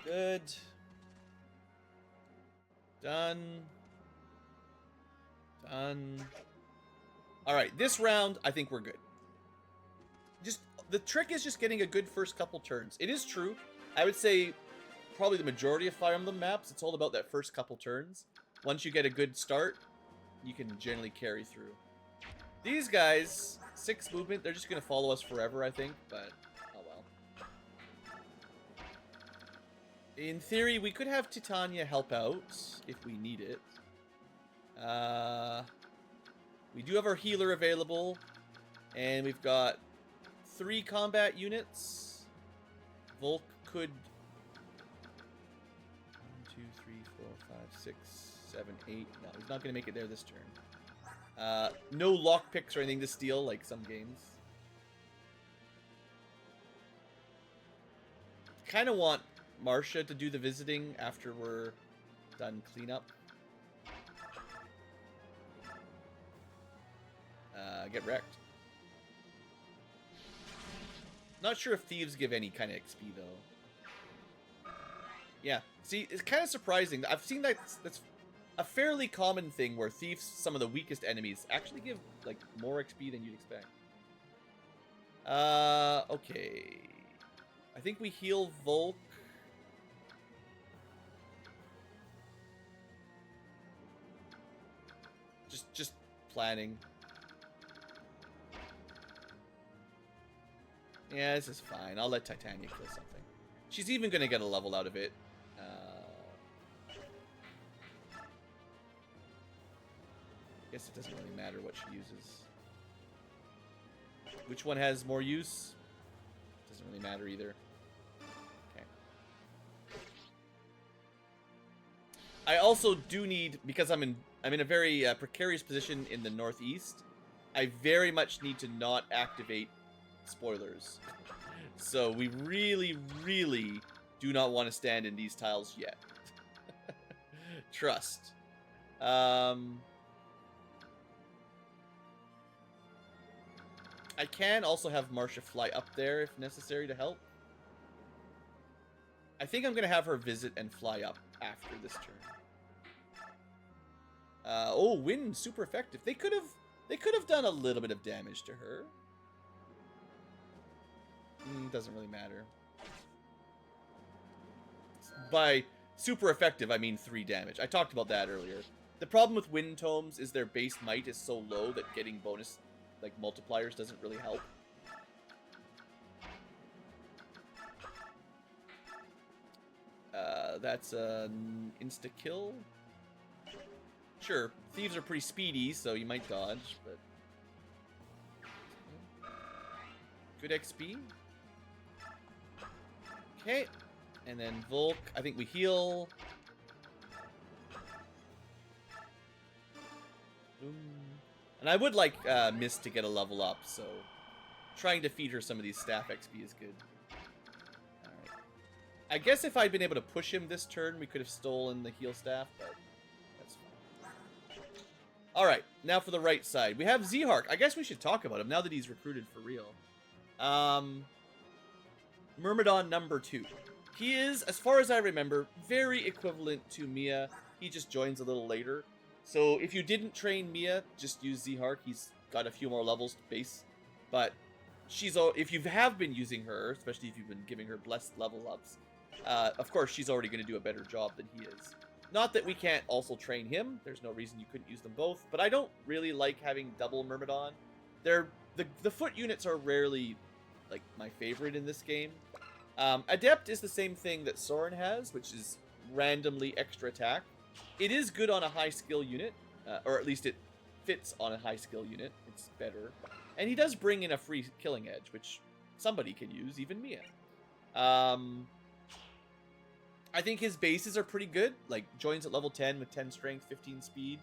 A: Good. Done. Done. Alright, this round, I think we're good. Just, the trick is just getting a good first couple turns. It is true. I would say probably the majority of Fire Emblem maps, it's all about that first couple turns. Once you get a good start, you can generally carry through. These guys, 6 movement, they're just going to follow us forever, I think, but oh well. In theory, we could have Titania help out if we need it. We do have our healer available, and we've got 3 combat units. Volk could... 1, 2, 3, 4, 5, 6, 7, 8. No, he's not going to make it there this turn. No lockpicks or anything to steal, like some games. Kind of want Marcia to do the visiting after we're done cleanup. Get wrecked. Not sure if thieves give any kind of XP, though. Yeah, see, it's kind of surprising. I've seen that's a fairly common thing where thieves, some of the weakest enemies, actually give, like, more XP than you'd expect. Okay. I think we heal Volk. Just planning. Yeah, this is fine. I'll let Titania kill something. She's even going to get a level out of it. Guess it doesn't really matter what she uses. Which one has more use? Doesn't really matter either. Okay. I also do need, because I'm in a very precarious position in the northeast. I very much need to not activate spoilers. So we really, really do not want to stand in these tiles yet. Trust. I can also have Marcia fly up there if necessary to help. I think I'm going to have her visit and fly up after this turn. Oh, wind, super effective. They could have done a little bit of damage to her. Doesn't really matter. By super effective, I mean 3 damage. I talked about that earlier. The problem with wind tomes is their base might is so low that getting bonus, like, multipliers doesn't really help. That's an insta-kill. Sure, thieves are pretty speedy, so you might dodge, but... Good XP. Okay, and then Volk, I think we heal. And I would like Mist to get a level up, so trying to feed her some of these staff XP is good. Alright. I guess if I'd been able to push him this turn, we could have stolen the heal staff, but that's fine. Alright, now for the right side. We have Zehark. I guess we should talk about him now that he's recruited for real. Myrmidon number 2. He is, as far as I remember, very equivalent to Mia. He just joins a little later. So if you didn't train Mia, just use Zehark. He's got a few more levels to base. But if you have been using her, especially if you've been giving her blessed level ups, of course she's already going to do a better job than he is. Not that we can't also train him. There's no reason you couldn't use them both. But I don't really like having double Myrmidon. The foot units are rarely like my favorite in this game. Adept is the same thing that Soren has, which is randomly extra attack. It is good on a high skill unit, or at least it fits on a high skill unit. It's better. And he does bring in a free killing edge, which somebody can use, even Mia. I think his bases are pretty good. Like, joins at level 10 with 10 strength, 15 speed.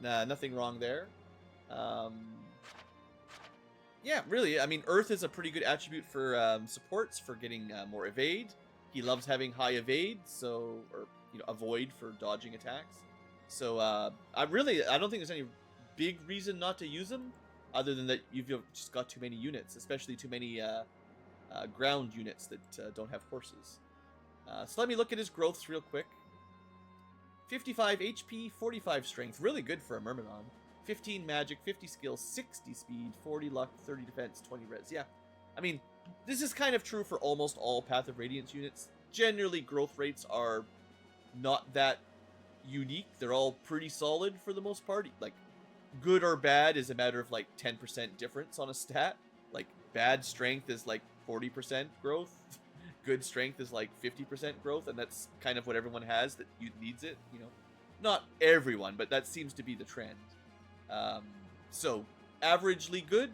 A: Nothing wrong there. Yeah, really. I mean, Earth is a pretty good attribute for supports, for getting more evade. He loves having high evade, so, or, you know, avoid for dodging attacks. So, I don't think there's any big reason not to use him, other than that you've just got too many units, especially too many ground units that don't have horses. So let me look at his growths real quick. 55 HP, 45 strength. Really good for a Myrmidon. 15 magic, 50 skill, 60 speed, 40 luck, 30 defense, 20 res. Yeah, I mean, this is kind of true for almost all Path of Radiance units. Generally, growth rates are not that unique. They're all pretty solid for the most part. Like, good or bad is a matter of like 10% difference on a stat. Like, bad strength is like 40% growth. Good strength is like 50% growth, and that's kind of what everyone has that needs it, you know. Not everyone, but that seems to be the trend. So, averagely good.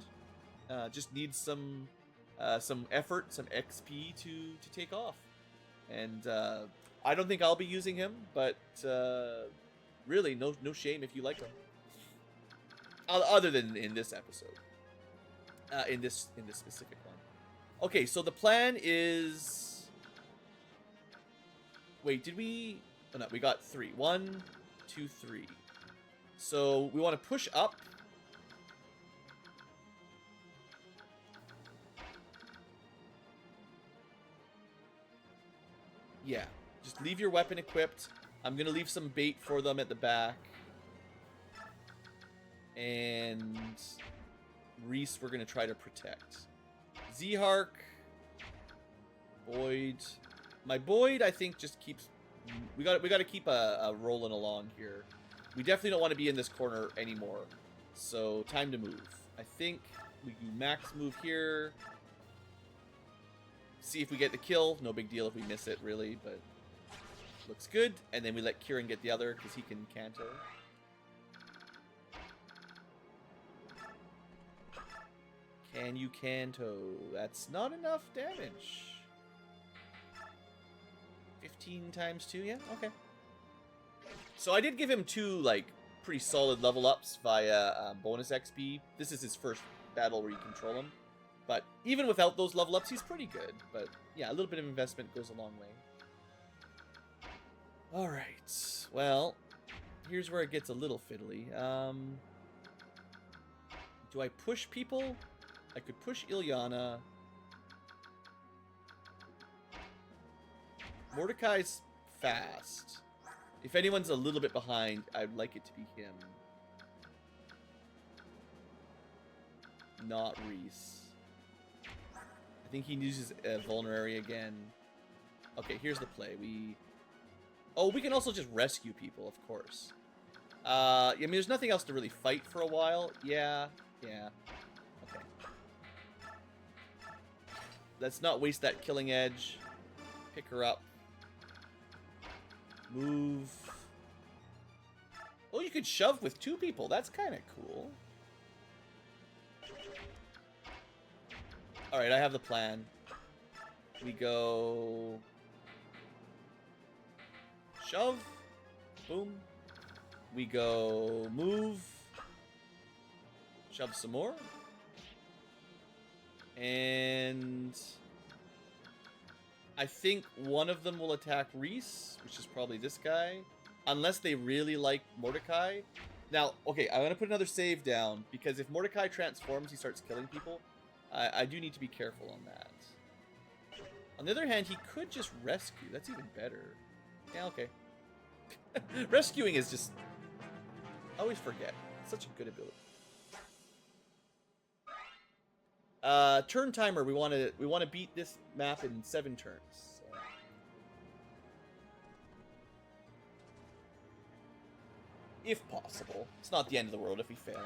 A: Just needs some effort, some XP to take off. And I don't think I'll be using him, but really, no shame if you like him. Other than in this episode, in this specific one. Okay, so the plan is... Wait, did we... Oh, no, we got 3. 1, 2, 3. So we want to push up. Yeah, just leave your weapon equipped. I'm going to leave some bait for them at the back. And Reese we're going to try to protect. Z-Hark, Boyd. My Boyd, I think, just keeps... We got to keep a rolling along here. We definitely don't want to be in this corner anymore. So, time to move. I think we can max move here. See if we get the kill. No big deal if we miss it, really, but looks good. And then we let Kieran get the other, because he can canto. Can you canto? That's not enough damage. 15 times 2, yeah? Okay. So I did give him 2, like, pretty solid level ups via bonus XP. This is his first battle where you control him. But even without those level ups, he's pretty good. But yeah, a little bit of investment goes a long way. Alright. Well, here's where it gets a little fiddly. Do I push people? I could push Ilyana. Mordecai's fast. If anyone's a little bit behind, I'd like it to be him. Not Reese. I think he uses Vulnerary again. Okay, here's the play. Oh, we can also just rescue people, of course. I mean, there's nothing else to really fight for a while. Yeah. Okay. Let's not waste that killing edge. Pick her up. Move. Oh, you could shove with 2 people. That's kind of cool. Alright, I have the plan. We go... Shove. Boom. We go move. Shove some more. And... I think one of them will attack Reese, which is probably this guy. Unless they really like Mordecai. Now, okay, I'm going to put another save down, because if Mordecai transforms, he starts killing people. I do need to be careful on that. On the other hand, he could just rescue. That's even better. Yeah, okay. Rescuing is just... I always forget. It's such a good ability. Turn timer. We want to beat this map in 7 turns. So. if possible. It's not the end of the world if we fail.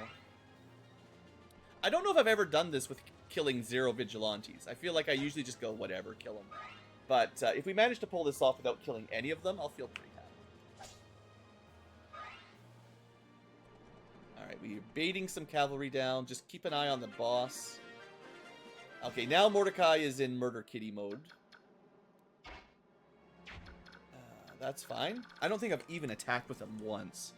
A: I don't know if I've ever done this with killing 0 vigilantes. I feel like I usually just go, whatever, kill them. But if we manage to pull this off without killing any of them, I'll feel pretty happy. Alright, we're baiting some cavalry down. Just keep an eye on the boss. Okay, now Mordecai is in Murder Kitty mode. That's fine. I don't think I've even attacked with him once.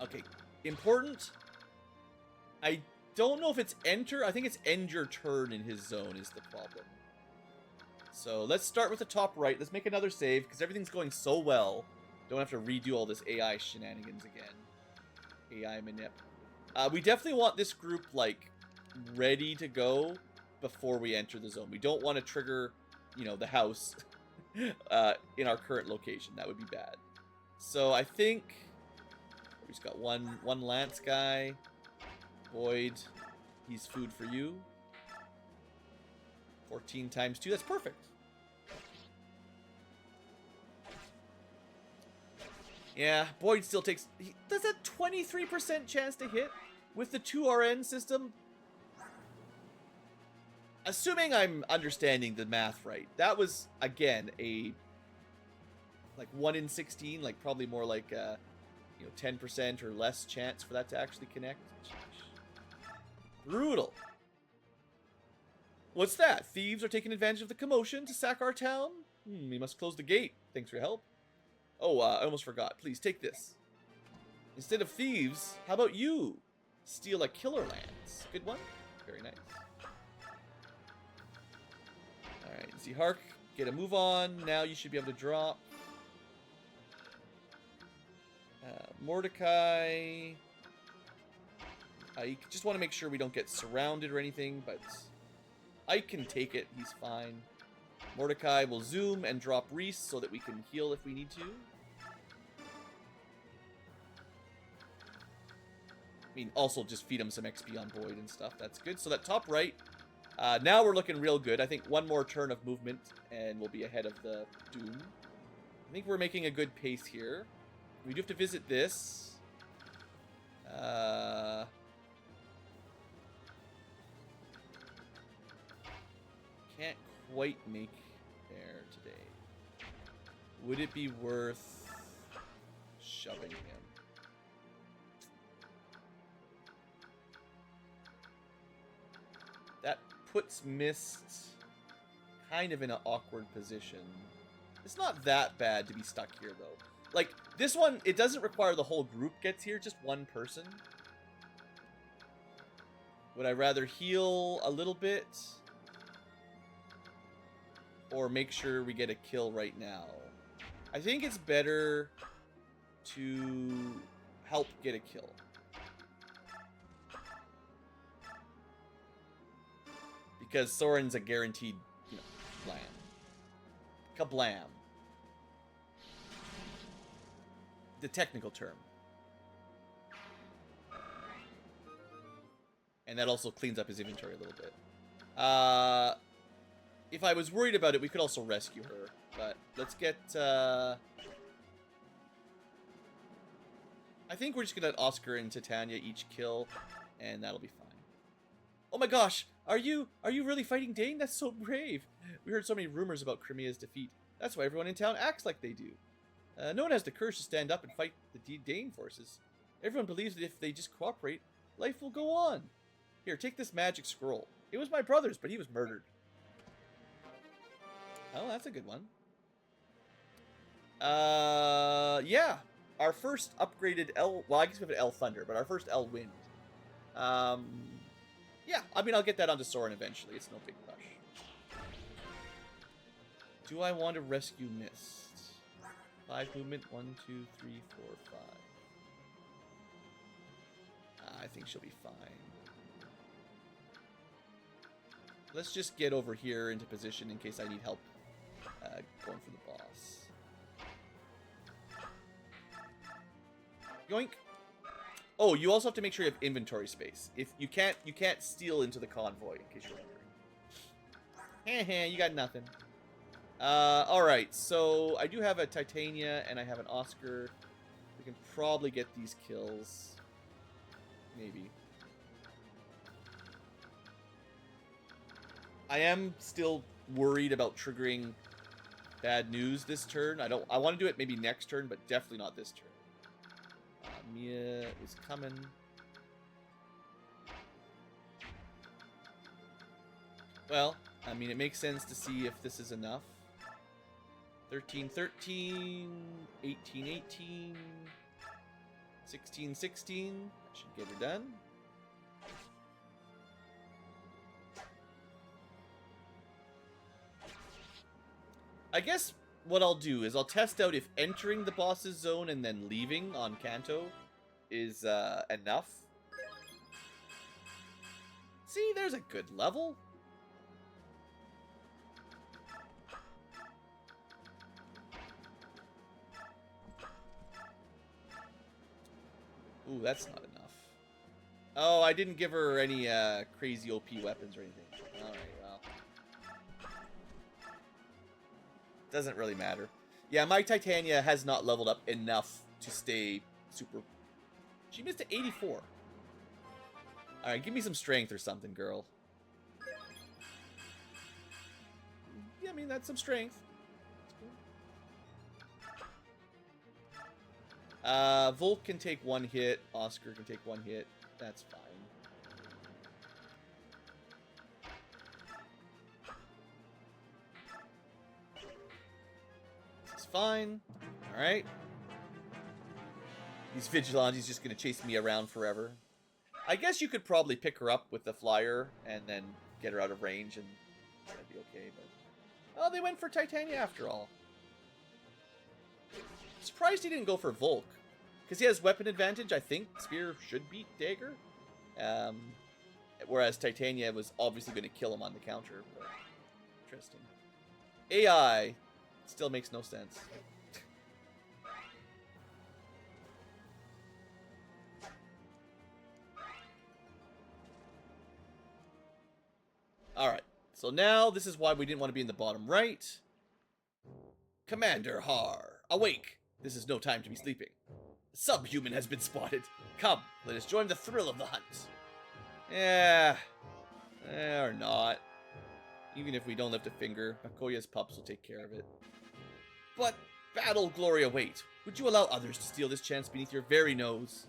A: Okay, important. I don't know if it's enter. I think it's end your turn in his zone is the problem. So let's start with the top right. Let's make another save because everything's going so well. Don't have to redo all this AI shenanigans again. AI manip. We definitely want this group, like, ready to go before we enter the zone. We don't want to trigger, you know, the house in our current location. That would be bad. So I think we just got one Lance guy. Boyd, he's food for you. 14 times 2, that's perfect. Yeah, Boyd still takes... That's a 23% chance to hit with the 2RN system. Assuming I'm understanding the math right, that was, again, a... like 1 in 16, like probably more like, you know, 10% or less chance for that to actually connect. Brutal. What's that? Thieves are taking advantage of the commotion to sack our town? We must close the gate. Thanks for your help. Oh, I almost forgot. Please, take this. Instead of thieves, how about you? Steal a killer lance. Good one. Very nice. Alright, Zihark, get a move on. Now you should be able to drop. Mordecai... Ike. Just want to make sure we don't get surrounded or anything, but Ike can take it. He's fine. Mordecai will zoom and drop Reese so that we can heal if we need to. I mean, also just feed him some XP on Boyd and stuff. That's good. So that top right, now we're looking real good. I think one more turn of movement and we'll be ahead of the Doom. I think we're making a good pace here. We do have to visit this. Can't quite make there today. Would it be worth shoving him? That puts Mist kind of in an awkward position. It's not that bad to be stuck here, though. Like, this one, it doesn't require the whole group gets here, just one person. Would I rather heal a little bit? Or make sure we get a kill right now? I think it's better to help get a kill. Because Soren's a guaranteed, you know, blam. Kablam. The technical term. And that also cleans up his inventory a little bit. If I was worried about it, we could also rescue her. But let's get... I think we're just going to let Oscar and Titania each kill, and that'll be fine. Oh my gosh! Are you really fighting Dane? That's so brave! We heard so many rumors about Crimea's defeat. That's why everyone in town acts like they do. No one has the courage to stand up and fight the Dane forces. Everyone believes that if they just cooperate, life will go on. Here, take this magic scroll. It was my brother's, but he was murdered. Oh, that's a good one. Yeah. Our first upgraded L... Well, I guess we have an L Thunder, but our first L Wind. Yeah, I mean, I'll get that onto Soren eventually. It's no big rush. Do I want to rescue Mist? 5 movement. 1, 2, 3, 4, 5. I think she'll be fine. Let's just get over here into position in case I need help going for the boss. Yoink. Oh, you also have to make sure you have inventory space. If you can't steal into the convoy, in case you're wondering. You got nothing. Alright, so I do have a Titania and I have an Oscar. We can probably get these kills. Maybe. I am still worried about triggering bad news this turn. I want to do it maybe next turn, but definitely not this turn. Mia is coming. Well, I mean, it makes sense to see if this is enough. 13, 13, 18, 18, 16, 16. That should get her done. I guess what I'll do is I'll test out if entering the boss's zone and then leaving on Kanto is enough. See, there's a good level. Ooh, that's not enough. Oh, I didn't give her any crazy OP weapons or anything. Alright, well. Doesn't really matter. Yeah, my Titania has not leveled up enough to stay super... She missed at 84. Alright, give me some strength or something, girl. Yeah, I mean, that's some strength. Volk can take one hit. Oscar can take one hit. That's fine. This is fine. Alright. These Vigilantes just gonna chase me around forever. I guess you could probably pick her up with the flyer and then get her out of range and that'd be okay, but... Oh, they went for Titania after all. Surprised he didn't go for Volk. Because he has weapon advantage, I think Spear should beat Dagger. Whereas Titania was obviously going to kill him on the counter. But interesting. AI still makes no sense. Alright, so now this is why we didn't want to be in the bottom right. Commander Har, awake! This is no time to be sleeping. A subhuman has been spotted. Come, let us join the thrill of the hunt. Yeah, or not. Even if we don't lift a finger, Makoya's pups will take care of it. But battle glory await. Would you allow others to steal this chance beneath your very nose?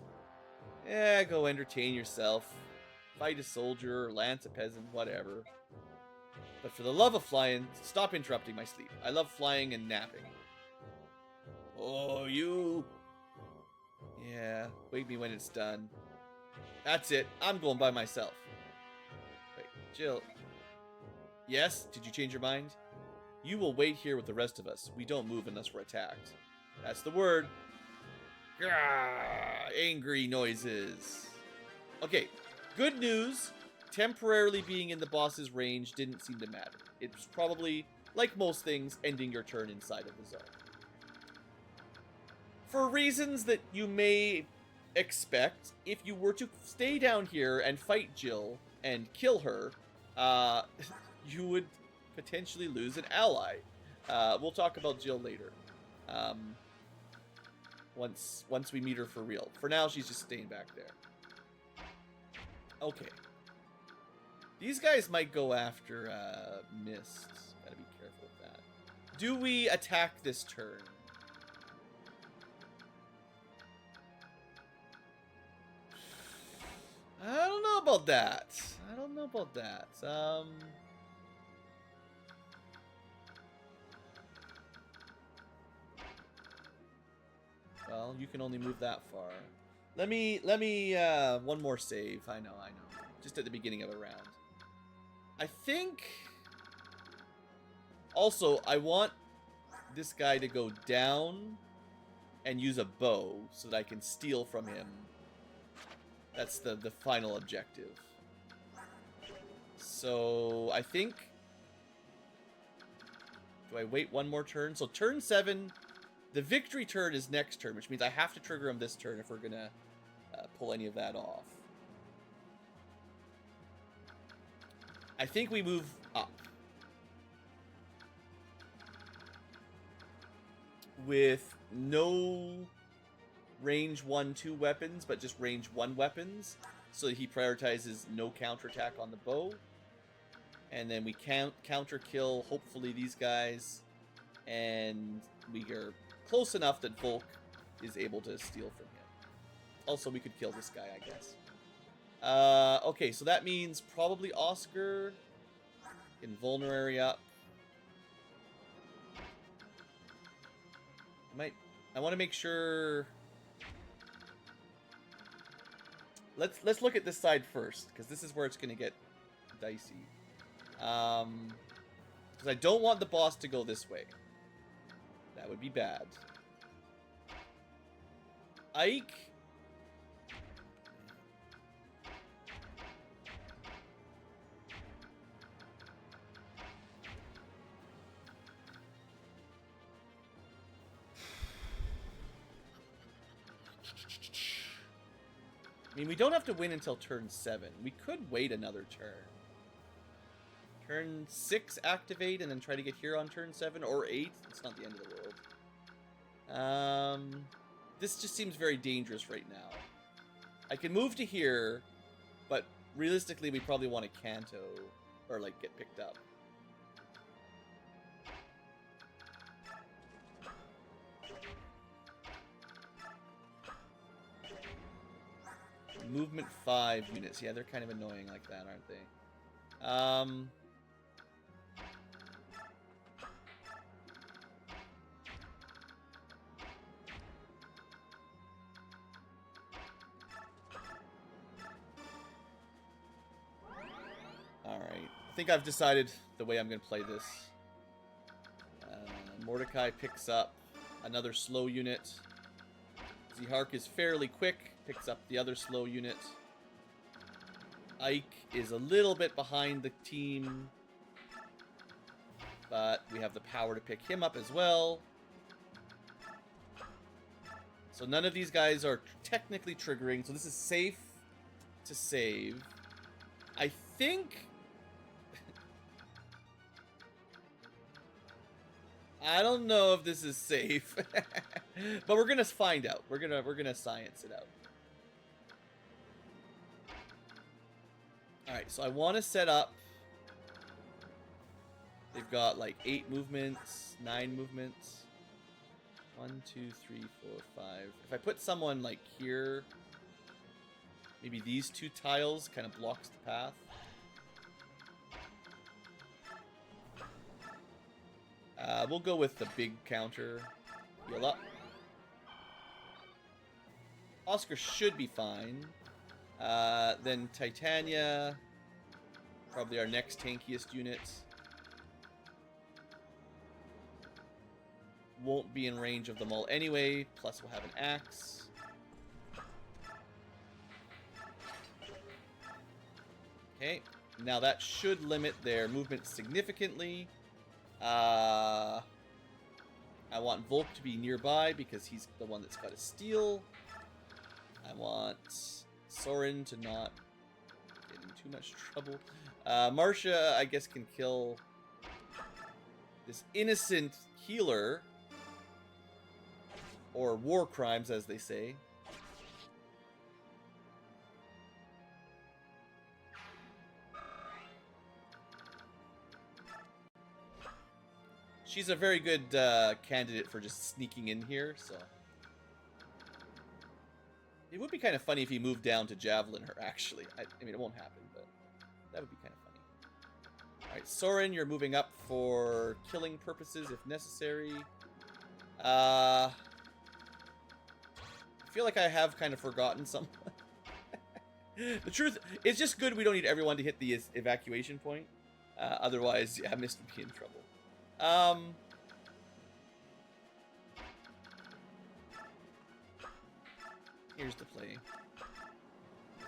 A: Yeah, go entertain yourself. Fight a soldier, or lance a peasant, whatever. But for the love of flying, stop interrupting my sleep. I love flying and napping. Oh, you... Yeah, wake me when it's done. That's it. I'm going by myself. Wait, Jill. Yes? Did you change your mind? You will wait here with the rest of us. We don't move unless we're attacked. That's the word. Grrr, angry noises. Okay, good news. Temporarily being in the boss's range didn't seem to matter. It's probably, like most things, ending your turn inside of the zone. For reasons that you may expect, if you were to stay down here and fight Jill and kill her, you would potentially lose an ally. We'll talk about Jill later. Once we meet her for real. For now, she's just staying back there. Okay. These guys might go after Mist. Gotta be careful with that. Do we attack this turn? I don't know about that. I don't know about that. Well, you can only move that far. Let me one more save. I know. Just at the beginning of a round. I think also I want this guy to go down and use a bow so that I can steal from him. That's the final objective. So, I think... Do I wait one more turn? So, turn 7, the victory turn is next turn, which means I have to trigger him this turn if we're gonna pull any of that off. I think we move up. with no range 1-2 weapons, but just range 1 weapons. So he prioritizes no counterattack on the bow. And then we counter kill, hopefully, these guys. And we are close enough that Volk is able to steal from him. Also, we could kill this guy, I guess. Okay, so that means probably Oscar. Invulnerary up. I want to make sure. Let's look at this side first, because this is where it's going to get dicey. Because I don't want the boss to go this way. That would be bad. Ike. I mean, we don't have to win until turn 7. We could wait another turn. Turn 6, activate, and then try to get here on turn 7 or 8. It's not the end of the world. This just seems very dangerous right now. I can move to here, but realistically, we probably want to canto or like get picked up. Movement 5 units. Yeah, they're kind of annoying like that, aren't they? Alright. I think I've decided the way I'm going to play this. Mordecai picks up another slow unit. Zihark is fairly quick. Picks up the other slow unit. Ike is a little bit behind the team, but we have the power to pick him up as well. So none of these guys are technically triggering, so this is safe to save. I think... I don't know if this is safe, but we're gonna find out. We're gonna science it out. All right, so I want to set up. They've got like 8 movements, 9 movements. 1, 2, 3, 4, 5. If I put someone like here, maybe these 2 tiles kind of blocks the path. We'll go with the big counter. Heal up. Oscar should be fine. Then Titania, probably our next tankiest unit. Won't be in range of them all anyway, plus we'll have an axe. Okay, now that should limit their movement significantly. I want Volk to be nearby because he's the one that's got to steal. I want Soren to not get in too much trouble. Marcia, I guess, can kill this innocent healer. Or war crimes, as they say. She's a very good candidate for just sneaking in here, so... It would be kind of funny if he moved down to javelin her, actually. I mean, it won't happen, but that would be kind of funny. Alright, Soren, you're moving up for killing purposes if necessary. I feel like I have kind of forgotten someone. The truth, it's just good we don't need everyone to hit the evacuation point. Otherwise, yeah, Mist would be in trouble. Here's the play.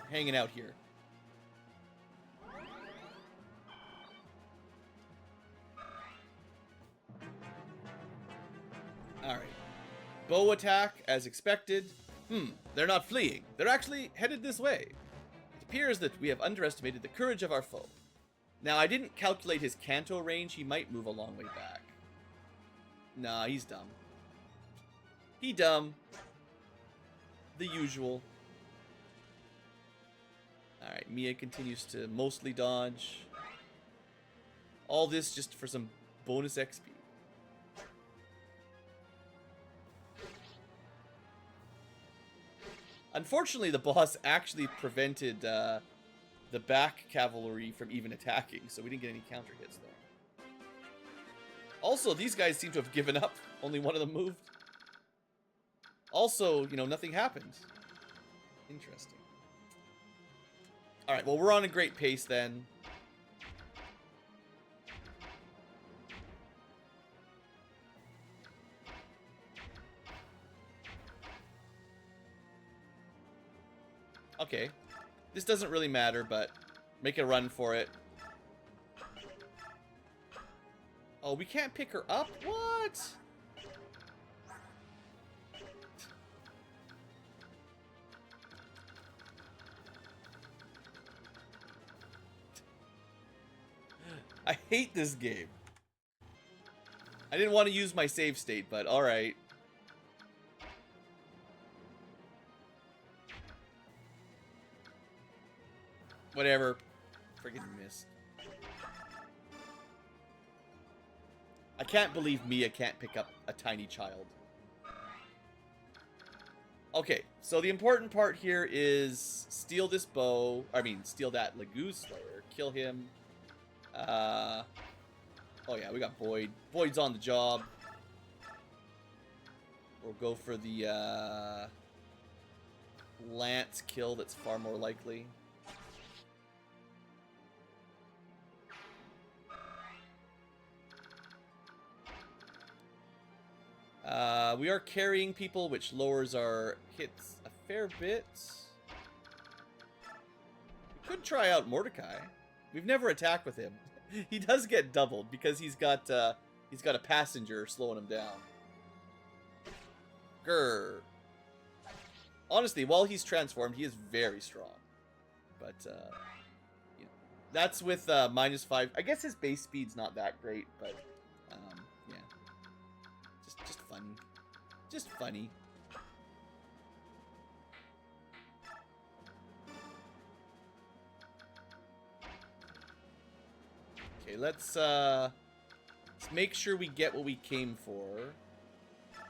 A: Hanging out here. Alright. Bow attack, as expected. They're not fleeing. They're actually headed this way. It appears that we have underestimated the courage of our foe. Now, I didn't calculate his canto range. He might move a long way back. Nah, he's dumb. He dumb. The usual. Alright, Mia continues to mostly dodge. All this just for some bonus XP. Unfortunately, the boss actually prevented the back cavalry from even attacking, so we didn't get any counter hits there. Also, these guys seem to have given up. Only one of them moved. Also, you know, nothing happened. Interesting. Alright, well, we're on a great pace then. Okay. This doesn't really matter, but make a run for it. Oh, we can't pick her up? What? I hate this game. I didn't want to use my save state, but alright. Whatever. Friggin' missed. I can't believe Mia can't pick up a tiny child. Okay, so the important part here is steal this bow. I mean, steal that Lagoose Slayer. Kill him. Oh yeah, we got Boyd. Boyd's on the job. We'll go for the Lance kill that's far more likely. We are carrying people, which lowers our hits a fair bit. We could try out Mordecai. We've never attacked with him. He does get doubled because he's got a passenger slowing him down. Grr. Honestly, while he's transformed, he is very strong. But you know, that's with -5. I guess his base speed's not that great, but yeah, just funny, just funny. Okay, let's make sure we get what we came for.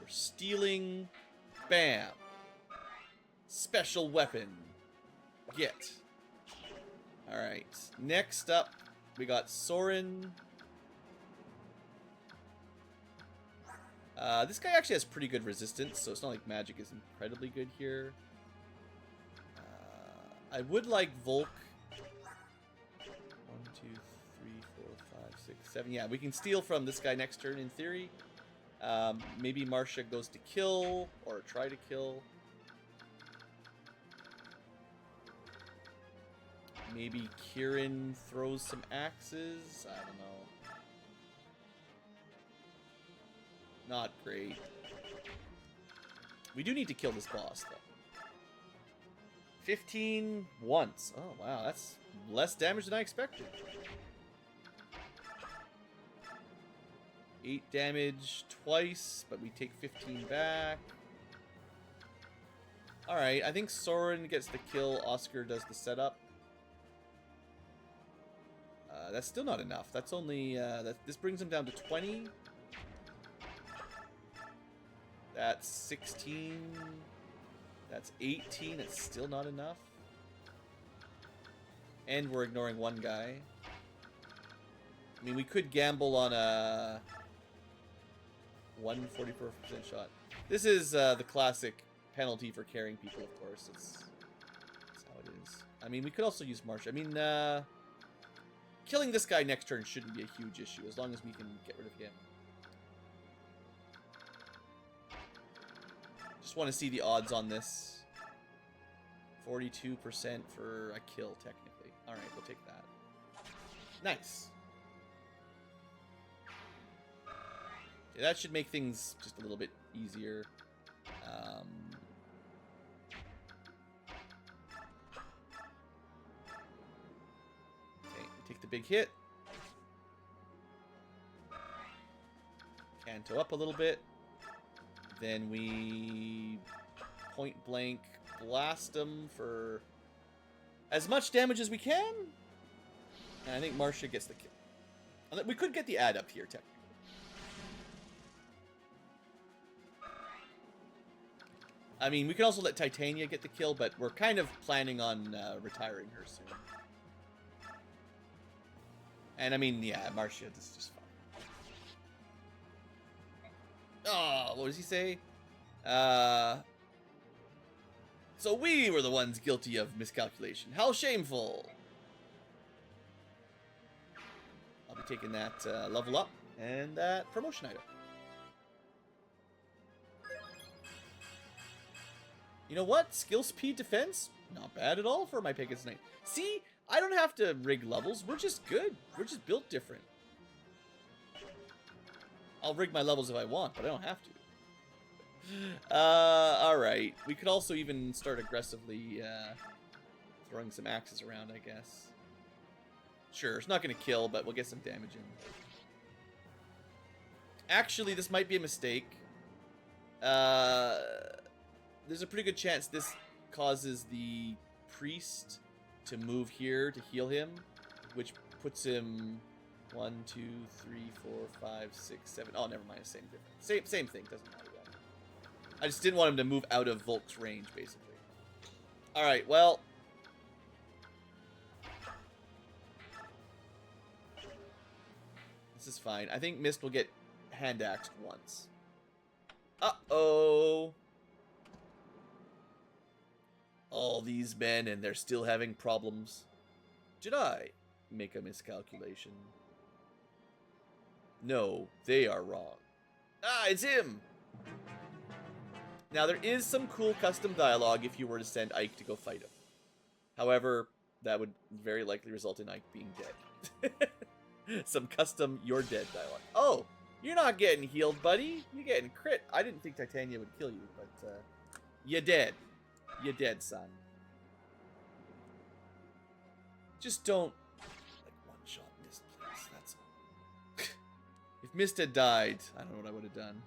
A: We're stealing. Bam. Special weapon. Get. Alright. Next up, we got Soren. This guy actually has pretty good resistance, so it's not like magic is incredibly good here. I would like Volk. 1, 2, 3, 4, 5, 6, 7. Yeah, we can steal from this guy next turn in theory. Maybe Marcia goes to kill, or try to kill. Maybe Kieran throws some axes. I don't know. Not great. We do need to kill this boss, though. 15 once. Oh, wow. That's less damage than I expected. 8 damage twice, but we take 15 back. Alright, I think Soren gets the kill. Oscar does the setup. That's still not enough. That's only... this brings him down to 20. That's 16. That's 18. It's still not enough. And we're ignoring one guy. I mean, we could gamble on a 144% shot. This is the classic penalty for carrying people, of course. That's how it is. I mean, we could also use Marsh. I mean, killing this guy next turn shouldn't be a huge issue, as long as we can get rid of him. Just want to see the odds on this. 42% for a kill, technically. Alright, we'll take that. Nice. Okay, that should make things just a little bit easier. Okay, take the big hit. Canto up a little bit. Then we point blank blast them for as much damage as we can. And I think Marcia gets the kill. We could get the ad up here, technically. I mean, we can also let Titania get the kill, but we're kind of planning on retiring her soon. And I mean, yeah, Marcia, this is just fine. Oh, what does he say? So we were the ones guilty of miscalculation. How shameful! I'll be taking that level up and that promotion item. You know what? Skill speed defense? Not bad at all for my Pegasus Knight. See? I don't have to rig levels. We're just good. We're just built different. I'll rig my levels if I want, but I don't have to. Alright. We could also even start aggressively throwing some axes around, I guess. Sure, it's not going to kill, but we'll get some damage in. Actually, this might be a mistake. There's a pretty good chance this causes the priest to move here to heal him, which puts him 1, 2, 3, 4, 5, 6, 7. Oh, never mind. Same difference. Same thing. Doesn't matter. I just didn't want him to move out of Volk's range, basically. All right. Well, this is fine. I think Mist will get hand axed once. Uh-oh. All these men, and they're still having problems. Did I make a miscalculation? No, they are wrong. Ah, it's him! Now, there is some cool custom dialogue if you were to send Ike to go fight him. However, that would very likely result in Ike being dead. Some custom "you're dead" dialogue. Oh, you're not getting healed, buddy. You're getting crit. I didn't think Titania would kill you, but you're dead. You're dead, son. Just don't like one-shot Mist, please. That's all. If Mist had died, I don't know what I would have done.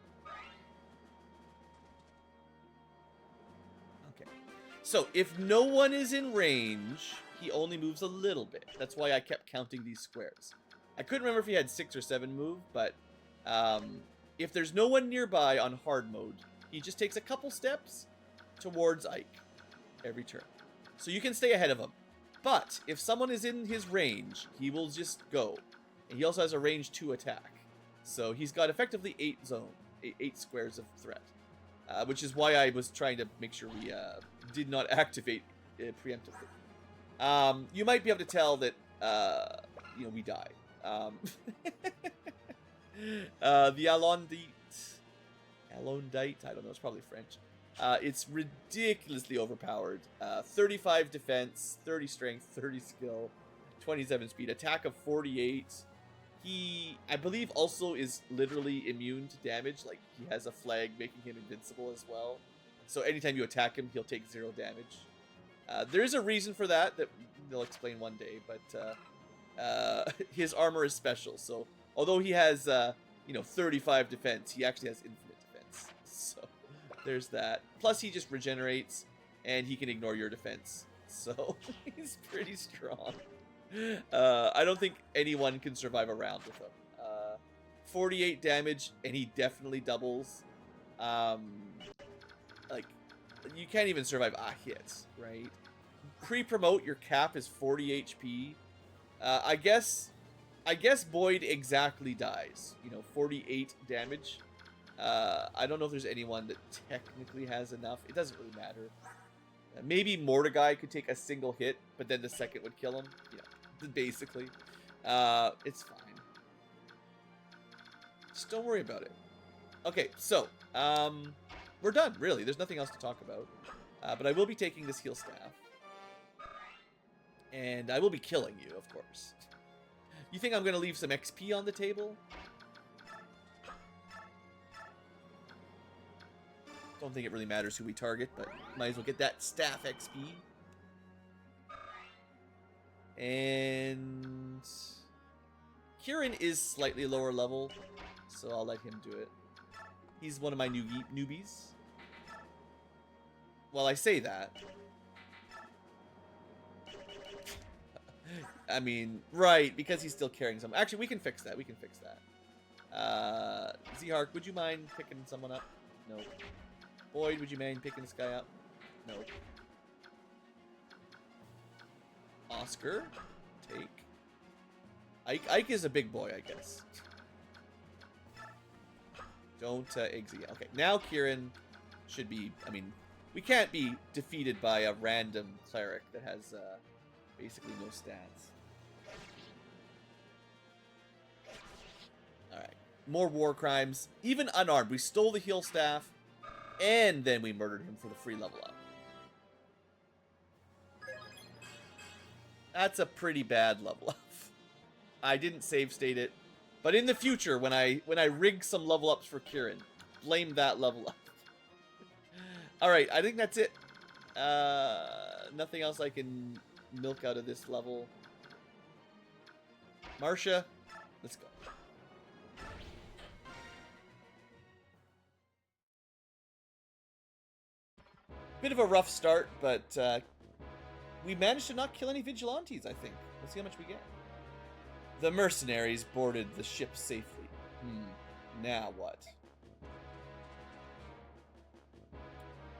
A: Okay. So, if no one is in range, he only moves a little bit. That's why I kept counting these squares. I couldn't remember if he had 6 or 7 move, but if there's no one nearby on hard mode, he just takes a couple steps towards Ike every turn. So you can stay ahead of him. But if someone is in his range, he will just go. And he also has a range 2 attack. So he's got effectively 8 squares of threat. Which is why I was trying to make sure we did not activate preemptively. You might be able to tell that we die. The Alondite, I don't know, it's probably French. It's ridiculously overpowered. 35 defense, 30 strength, 30 skill, 27 speed, attack of 48. He, I believe, also is literally immune to damage. Like, he has a flag making him invincible as well. So anytime you attack him, he'll take 0 damage. There is a reason for that they'll explain one day, but his armor is special. So although he has 35 defense, he actually has infinite defense. So there's that. Plus he just regenerates and he can ignore your defense. So he's pretty strong. I don't think anyone can survive a round with him. 48 damage and he definitely doubles. Like, you can't even survive a hit, right? Pre-promote, your cap is 40 HP. I guess Boyd exactly dies. 48 damage. I don't know if there's anyone that technically has enough. It doesn't really matter. Maybe Mordecai could take a single hit, but then the second would kill him. Basically. It's fine. Just don't worry about it. Okay, so, we're done, really. There's nothing else to talk about. But I will be taking this heal staff. And I will be killing you, of course. You think I'm going to leave some XP on the table? Don't think it really matters who we target, but might as well get that staff XP. And Kieran is slightly lower level, so I'll let him do it. He's one of my newbies. Well, I say that. I mean, right, because he's still carrying some. Actually, we can fix that. We can fix that. Z-Hark, would you mind picking someone up? No. Boyd, would you mind picking this guy up? No. Oscar, take. Ike is a big boy, I guess. Don't exit. Okay, now Kieran should be. I mean, we can't be defeated by a random cleric that has basically no stats. All right, more war crimes. Even unarmed, we stole the heal staff, and then we murdered him for the free level up. That's a pretty bad level up. I didn't save state it, but in the future, when I rig some level ups for Kieran, blame that level up. All right, I think that's it. Nothing else I can milk out of this level. Marcia, let's go. Bit of a rough start, but we managed to not kill any vigilantes, I think. Let's see how much we get. The mercenaries boarded the ship safely. Now what?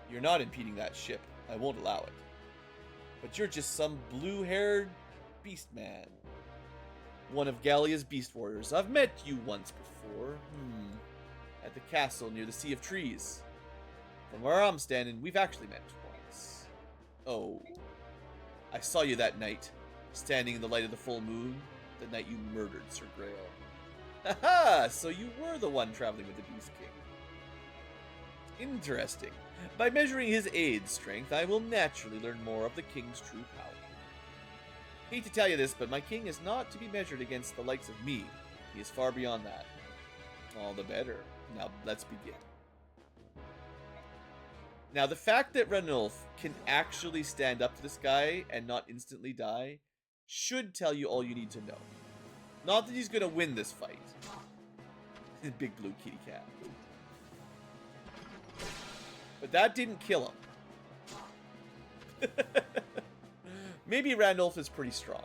A: You're not impeding that ship. I won't allow it. But you're just some blue-haired beast man. One of Gallia's beast warriors. I've met you once before. At the castle near the Sea of Trees. From where I'm standing, we've actually met once. Oh. I saw you that night, standing in the light of the full moon. The night you murdered Sir Grail. Haha! So you were the one traveling with the Beast King. Interesting. By measuring his aid strength, I will naturally learn more of the King's true power. Hate to tell you this, but my King is not to be measured against the likes of me. He is far beyond that. All the better. Now, let's begin. Now, the fact that Ranulf can actually stand up to this guy and not instantly die should tell you all you need to know. Not that he's going to win this fight. Big blue kitty cat. But that didn't kill him. Maybe Randolph is pretty strong.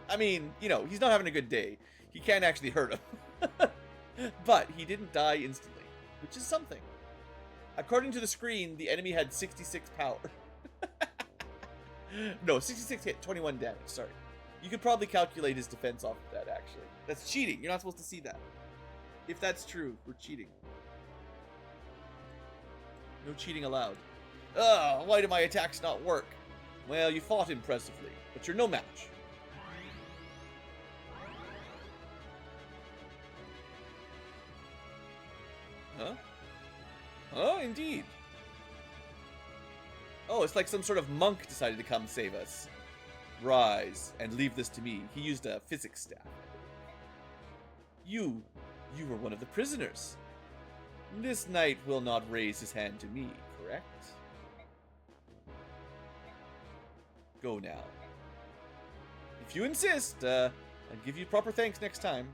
A: I mean, you know, he's not having a good day. He can't actually hurt him. But he didn't die instantly, which is something. According to the screen, the enemy had 66 power. No, 66 hit, 21 damage, sorry. You could probably calculate his defense off of that, actually. That's cheating. You're not supposed to see that. If that's true, we're cheating. No cheating allowed. Ugh, why do my attacks not work? Well, you fought impressively, but you're no match. Huh? Oh, indeed. Oh, it's like some sort of monk decided to come save us. Rise, and leave this to me. He used a physics staff. You were one of the prisoners. This knight will not raise his hand to me, correct? Go now. If you insist, I'll give you proper thanks next time.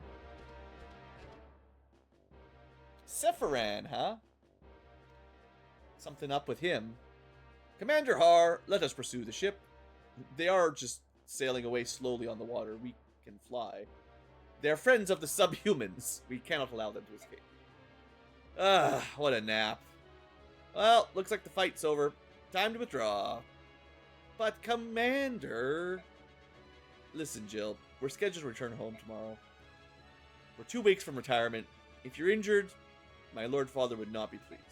A: Sephiran, huh? Something up with him. Commander Har, let us pursue the ship. They are just sailing away slowly on the water. We can fly. They're friends of the subhumans. We cannot allow them to escape. Ah, what a nap. Well, looks like the fight's over. Time to withdraw. But Commander... Listen, Jill. We're scheduled to return home tomorrow. We're 2 weeks from retirement. If you're injured, my Lord Father would not be pleased.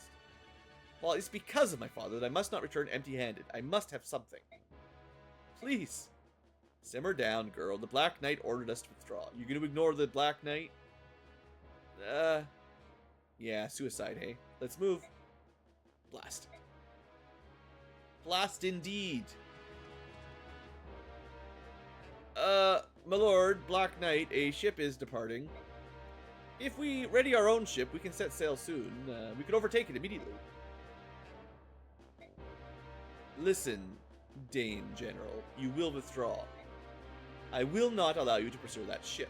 A: Well, it's because of my father that I must not return empty-handed. I must have something. Please. Simmer down, girl. The Black Knight ordered us to withdraw. You gonna ignore the Black Knight? Yeah, suicide, hey? Let's move. Blast. Blast indeed. My lord, Black Knight, a ship is departing. If we ready our own ship, we can set sail soon. We could overtake it immediately. Listen, Dane General, you will withdraw. I will not allow you to pursue that ship.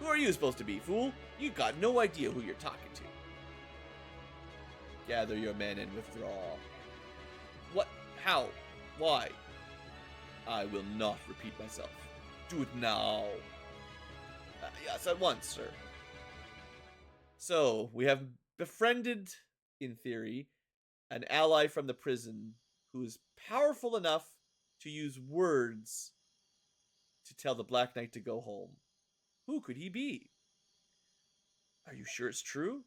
A: Who are you supposed to be, fool? You got no idea who you're talking to. Gather your men and withdraw. What? How? Why? I will not repeat myself. Do it now. Yes, at once, sir. So, we have befriended, in theory, an ally from the prison who is powerful enough to use words to tell the Black Knight to go home. Who could he be? Are you sure it's true?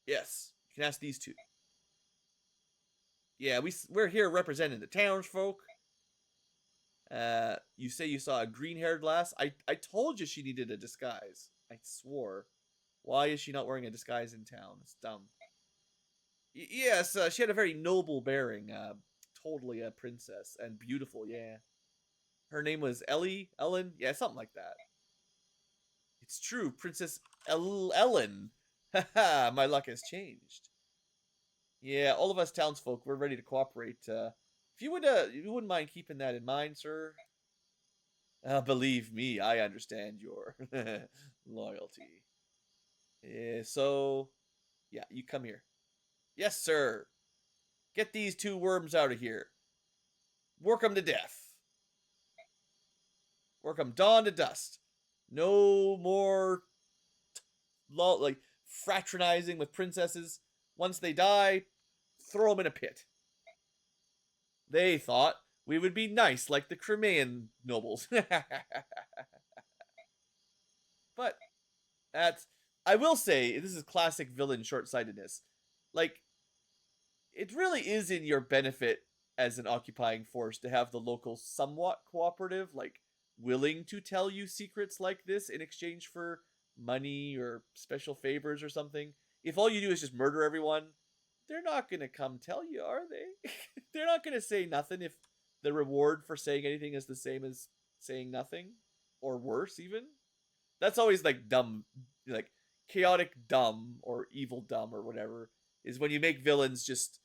A: Yes, you can ask these two. Yeah, we're here representing the townsfolk. You say you saw a green-haired lass? I told you she needed a disguise. I swore. Why is she not wearing a disguise in town? It's dumb. Yes, she had a very noble bearing. Totally a princess. And beautiful, yeah. Her name was Ellen? Yeah, something like that. It's true, Princess Ellen. Haha, my luck has changed. Yeah, all of us townsfolk, we're ready to cooperate. If you wouldn't mind keeping that in mind, sir. Believe me, I understand your loyalty. Yeah, so, yeah, you come here. Yes, sir. Get these two worms out of here. Work them to death. Work them dawn to dust. No more, like, fraternizing with princesses. Once they die, throw them in a pit. They thought we would be nice like the Crimean nobles. But that's, I will say, this is classic villain short-sightedness. Like, it really is in your benefit as an occupying force to have the locals somewhat cooperative, like willing to tell you secrets like this in exchange for money or special favors or something. If all you do is just murder everyone, they're not going to come tell you, are they? They're not going to say nothing if the reward for saying anything is the same as saying nothing, or worse even. That's always like dumb, like chaotic dumb or evil dumb or whatever, is when you make villains just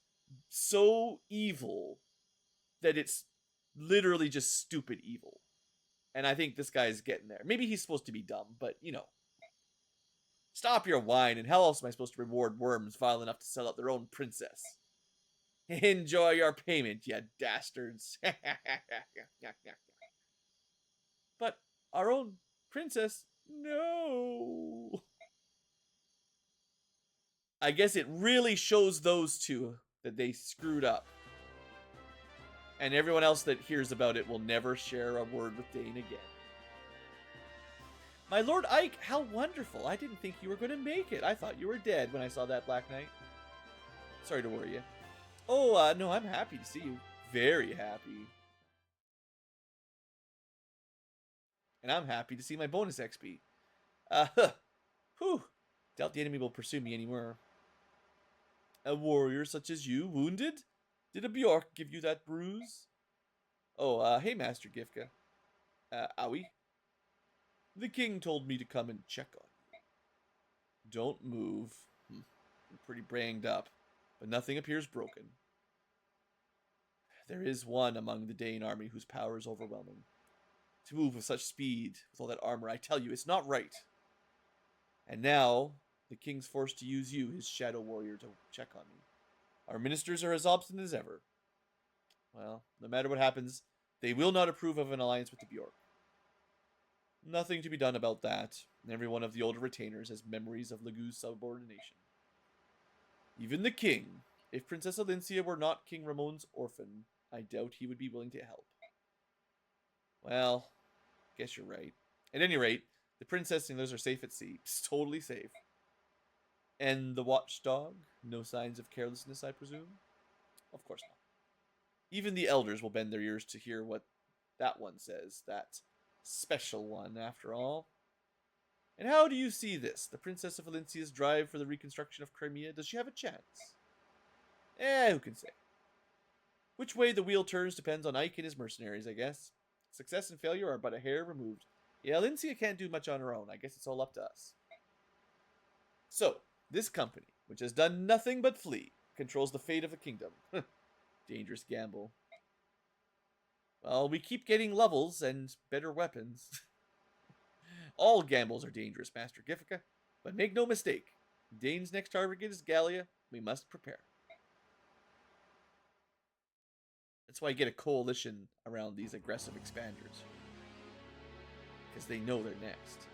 A: so evil that it's literally just stupid evil. And I think this guy's getting there. Maybe he's supposed to be dumb, but you know. Stop your whine, and how else am I supposed to reward worms vile enough to sell out their own princess? Enjoy your payment, you dastards. But our own princess? No. I guess it really shows those two that they screwed up. And everyone else that hears about it will never share a word with Dane again. My Lord Ike, how wonderful. I didn't think you were going to make it. I thought you were dead when I saw that Black Knight. Sorry to worry you. Oh, no, I'm happy to see you. Very happy. And I'm happy to see my bonus XP. Whew. Doubt the enemy will pursue me anymore. A warrior such as you, wounded? Did a Bjork give you that bruise? Oh, hey, Master Gifka. Owie? The king told me to come and check on you. Don't move. I'm pretty branged up, but nothing appears broken. There is one among the Dane army whose power is overwhelming. To move with such speed, with all that armor, I tell you, it's not right. And now, the king's forced to use you, his shadow warrior, to check on me. Our ministers are as obstinate as ever. Well, no matter what happens, they will not approve of an alliance with the Bjork. Nothing to be done about that. Every one of the older retainers has memories of Legu's subordination. Even the king. If Princess Alincia were not King Ramon's orphan, I doubt he would be willing to help. Well, guess you're right. At any rate, the princess and those are safe at sea. It's totally safe. And the watchdog? No signs of carelessness, I presume? Of course not. Even the elders will bend their ears to hear what that one says. That special one, after all. And how do you see this? The Princess of Valencia's drive for the reconstruction of Crimea? Does she have a chance? Who can say? Which way the wheel turns depends on Ike and his mercenaries, I guess. Success and failure are but a hair removed. Yeah, Valencia can't do much on her own. I guess it's all up to us. So, this company, which has done nothing but flee, controls the fate of the kingdom. Dangerous gamble. Well, we keep getting levels and better weapons. All gambles are dangerous, Master Gifika. But make no mistake, Dane's next target is Gallia. We must prepare. That's why you get a coalition around these aggressive expanders. Because they know they're next.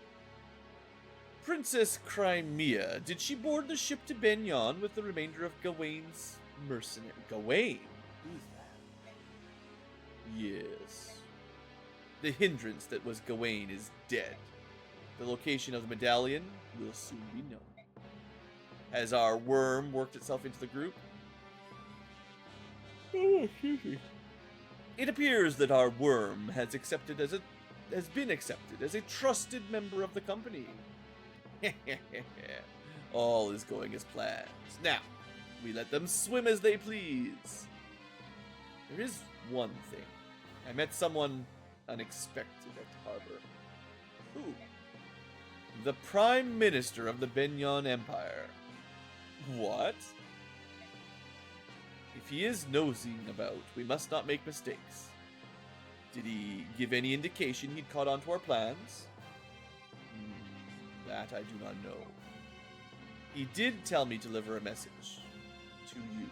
A: Princess Crimea, did she board the ship to Benyon with the remainder of Gawain's mercenary? Gawain? Who's that? Yes. The hindrance that was Gawain is dead. The location of the medallion will soon be known. Has our worm worked itself into the group? Oh, excuse me. It appears that our worm has been accepted as a trusted member of the company. All is going as planned. Now, we let them swim as they please. There is one thing. I met someone unexpected at the harbor. Who? The Prime Minister of the Benyon Empire. What? If he is nosing about, we must not make mistakes. Did he give any indication he'd caught on to our plans? That I do not know. He did tell me to deliver a message to you.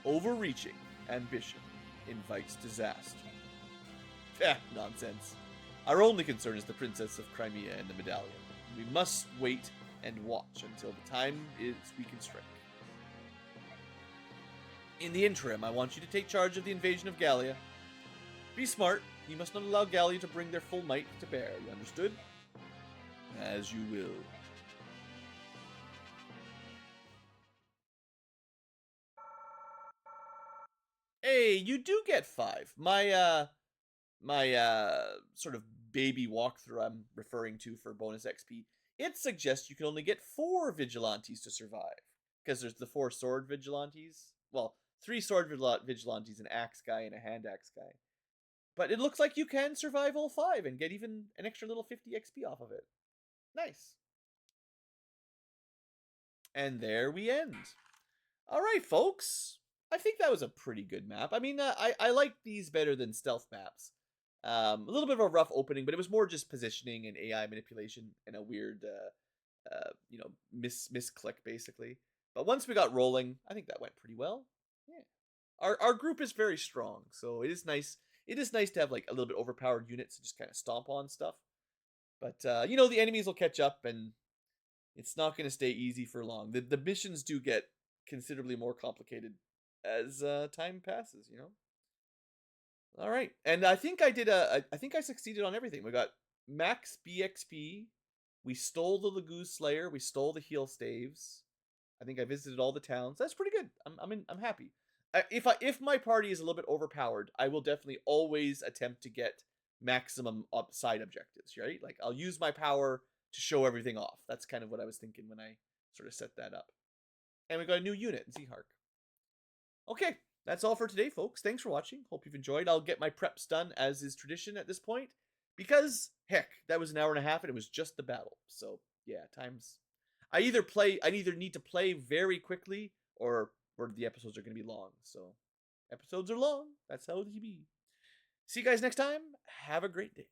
A: Overreaching ambition invites disaster. Nonsense. Our only concern is the Princess of Crimea and the medallion. We must wait and watch until the time is we can strike. In the interim, I want you to take charge of the invasion of Gallia. Be smart. You must not allow Gallia to bring their full might to bear. You understood? As you will. Hey, you do get 5. My sort of baby walkthrough I'm referring to for bonus XP, it suggests you can only get 4 vigilantes to survive. Because there's the 4 sword vigilantes. Well, 3 sword vigilantes, an axe guy, and a hand axe guy. But it looks like you can survive all 5 and get even an extra little 50 XP off of it. Nice. And there we end. All right, folks. I think that was a pretty good map. I mean, I like these better than stealth maps. A little bit of a rough opening, but it was more just positioning and AI manipulation and a weird, misclick, basically. But once we got rolling, I think that went pretty well. Yeah. Our group is very strong, so it is nice. It is nice to have like a little bit overpowered units to just kind of stomp on stuff. But the enemies will catch up, and it's not going to stay easy for long. The missions do get considerably more complicated as time passes. All right, and I think I succeeded on everything. We got max BXP. We stole the Lagoon Slayer. We stole the Heel Staves. I think I visited all the towns. That's pretty good. I'm happy. If my party is a little bit overpowered, I will definitely always attempt to get maximum side objectives, right? Like, I'll use my power to show everything off. That's kind of what I was thinking when I sort of set that up. And we got a new unit, Zehark. Okay, that's all for today, folks. Thanks for watching. Hope you've enjoyed. I'll get my preps done, as is tradition at this point, because, heck, that was an hour and a half, and it was just the battle. So, yeah, I either need to play very quickly, or the episodes are going to be long. So, episodes are long. That's how it be. See you guys next time. Have a great day.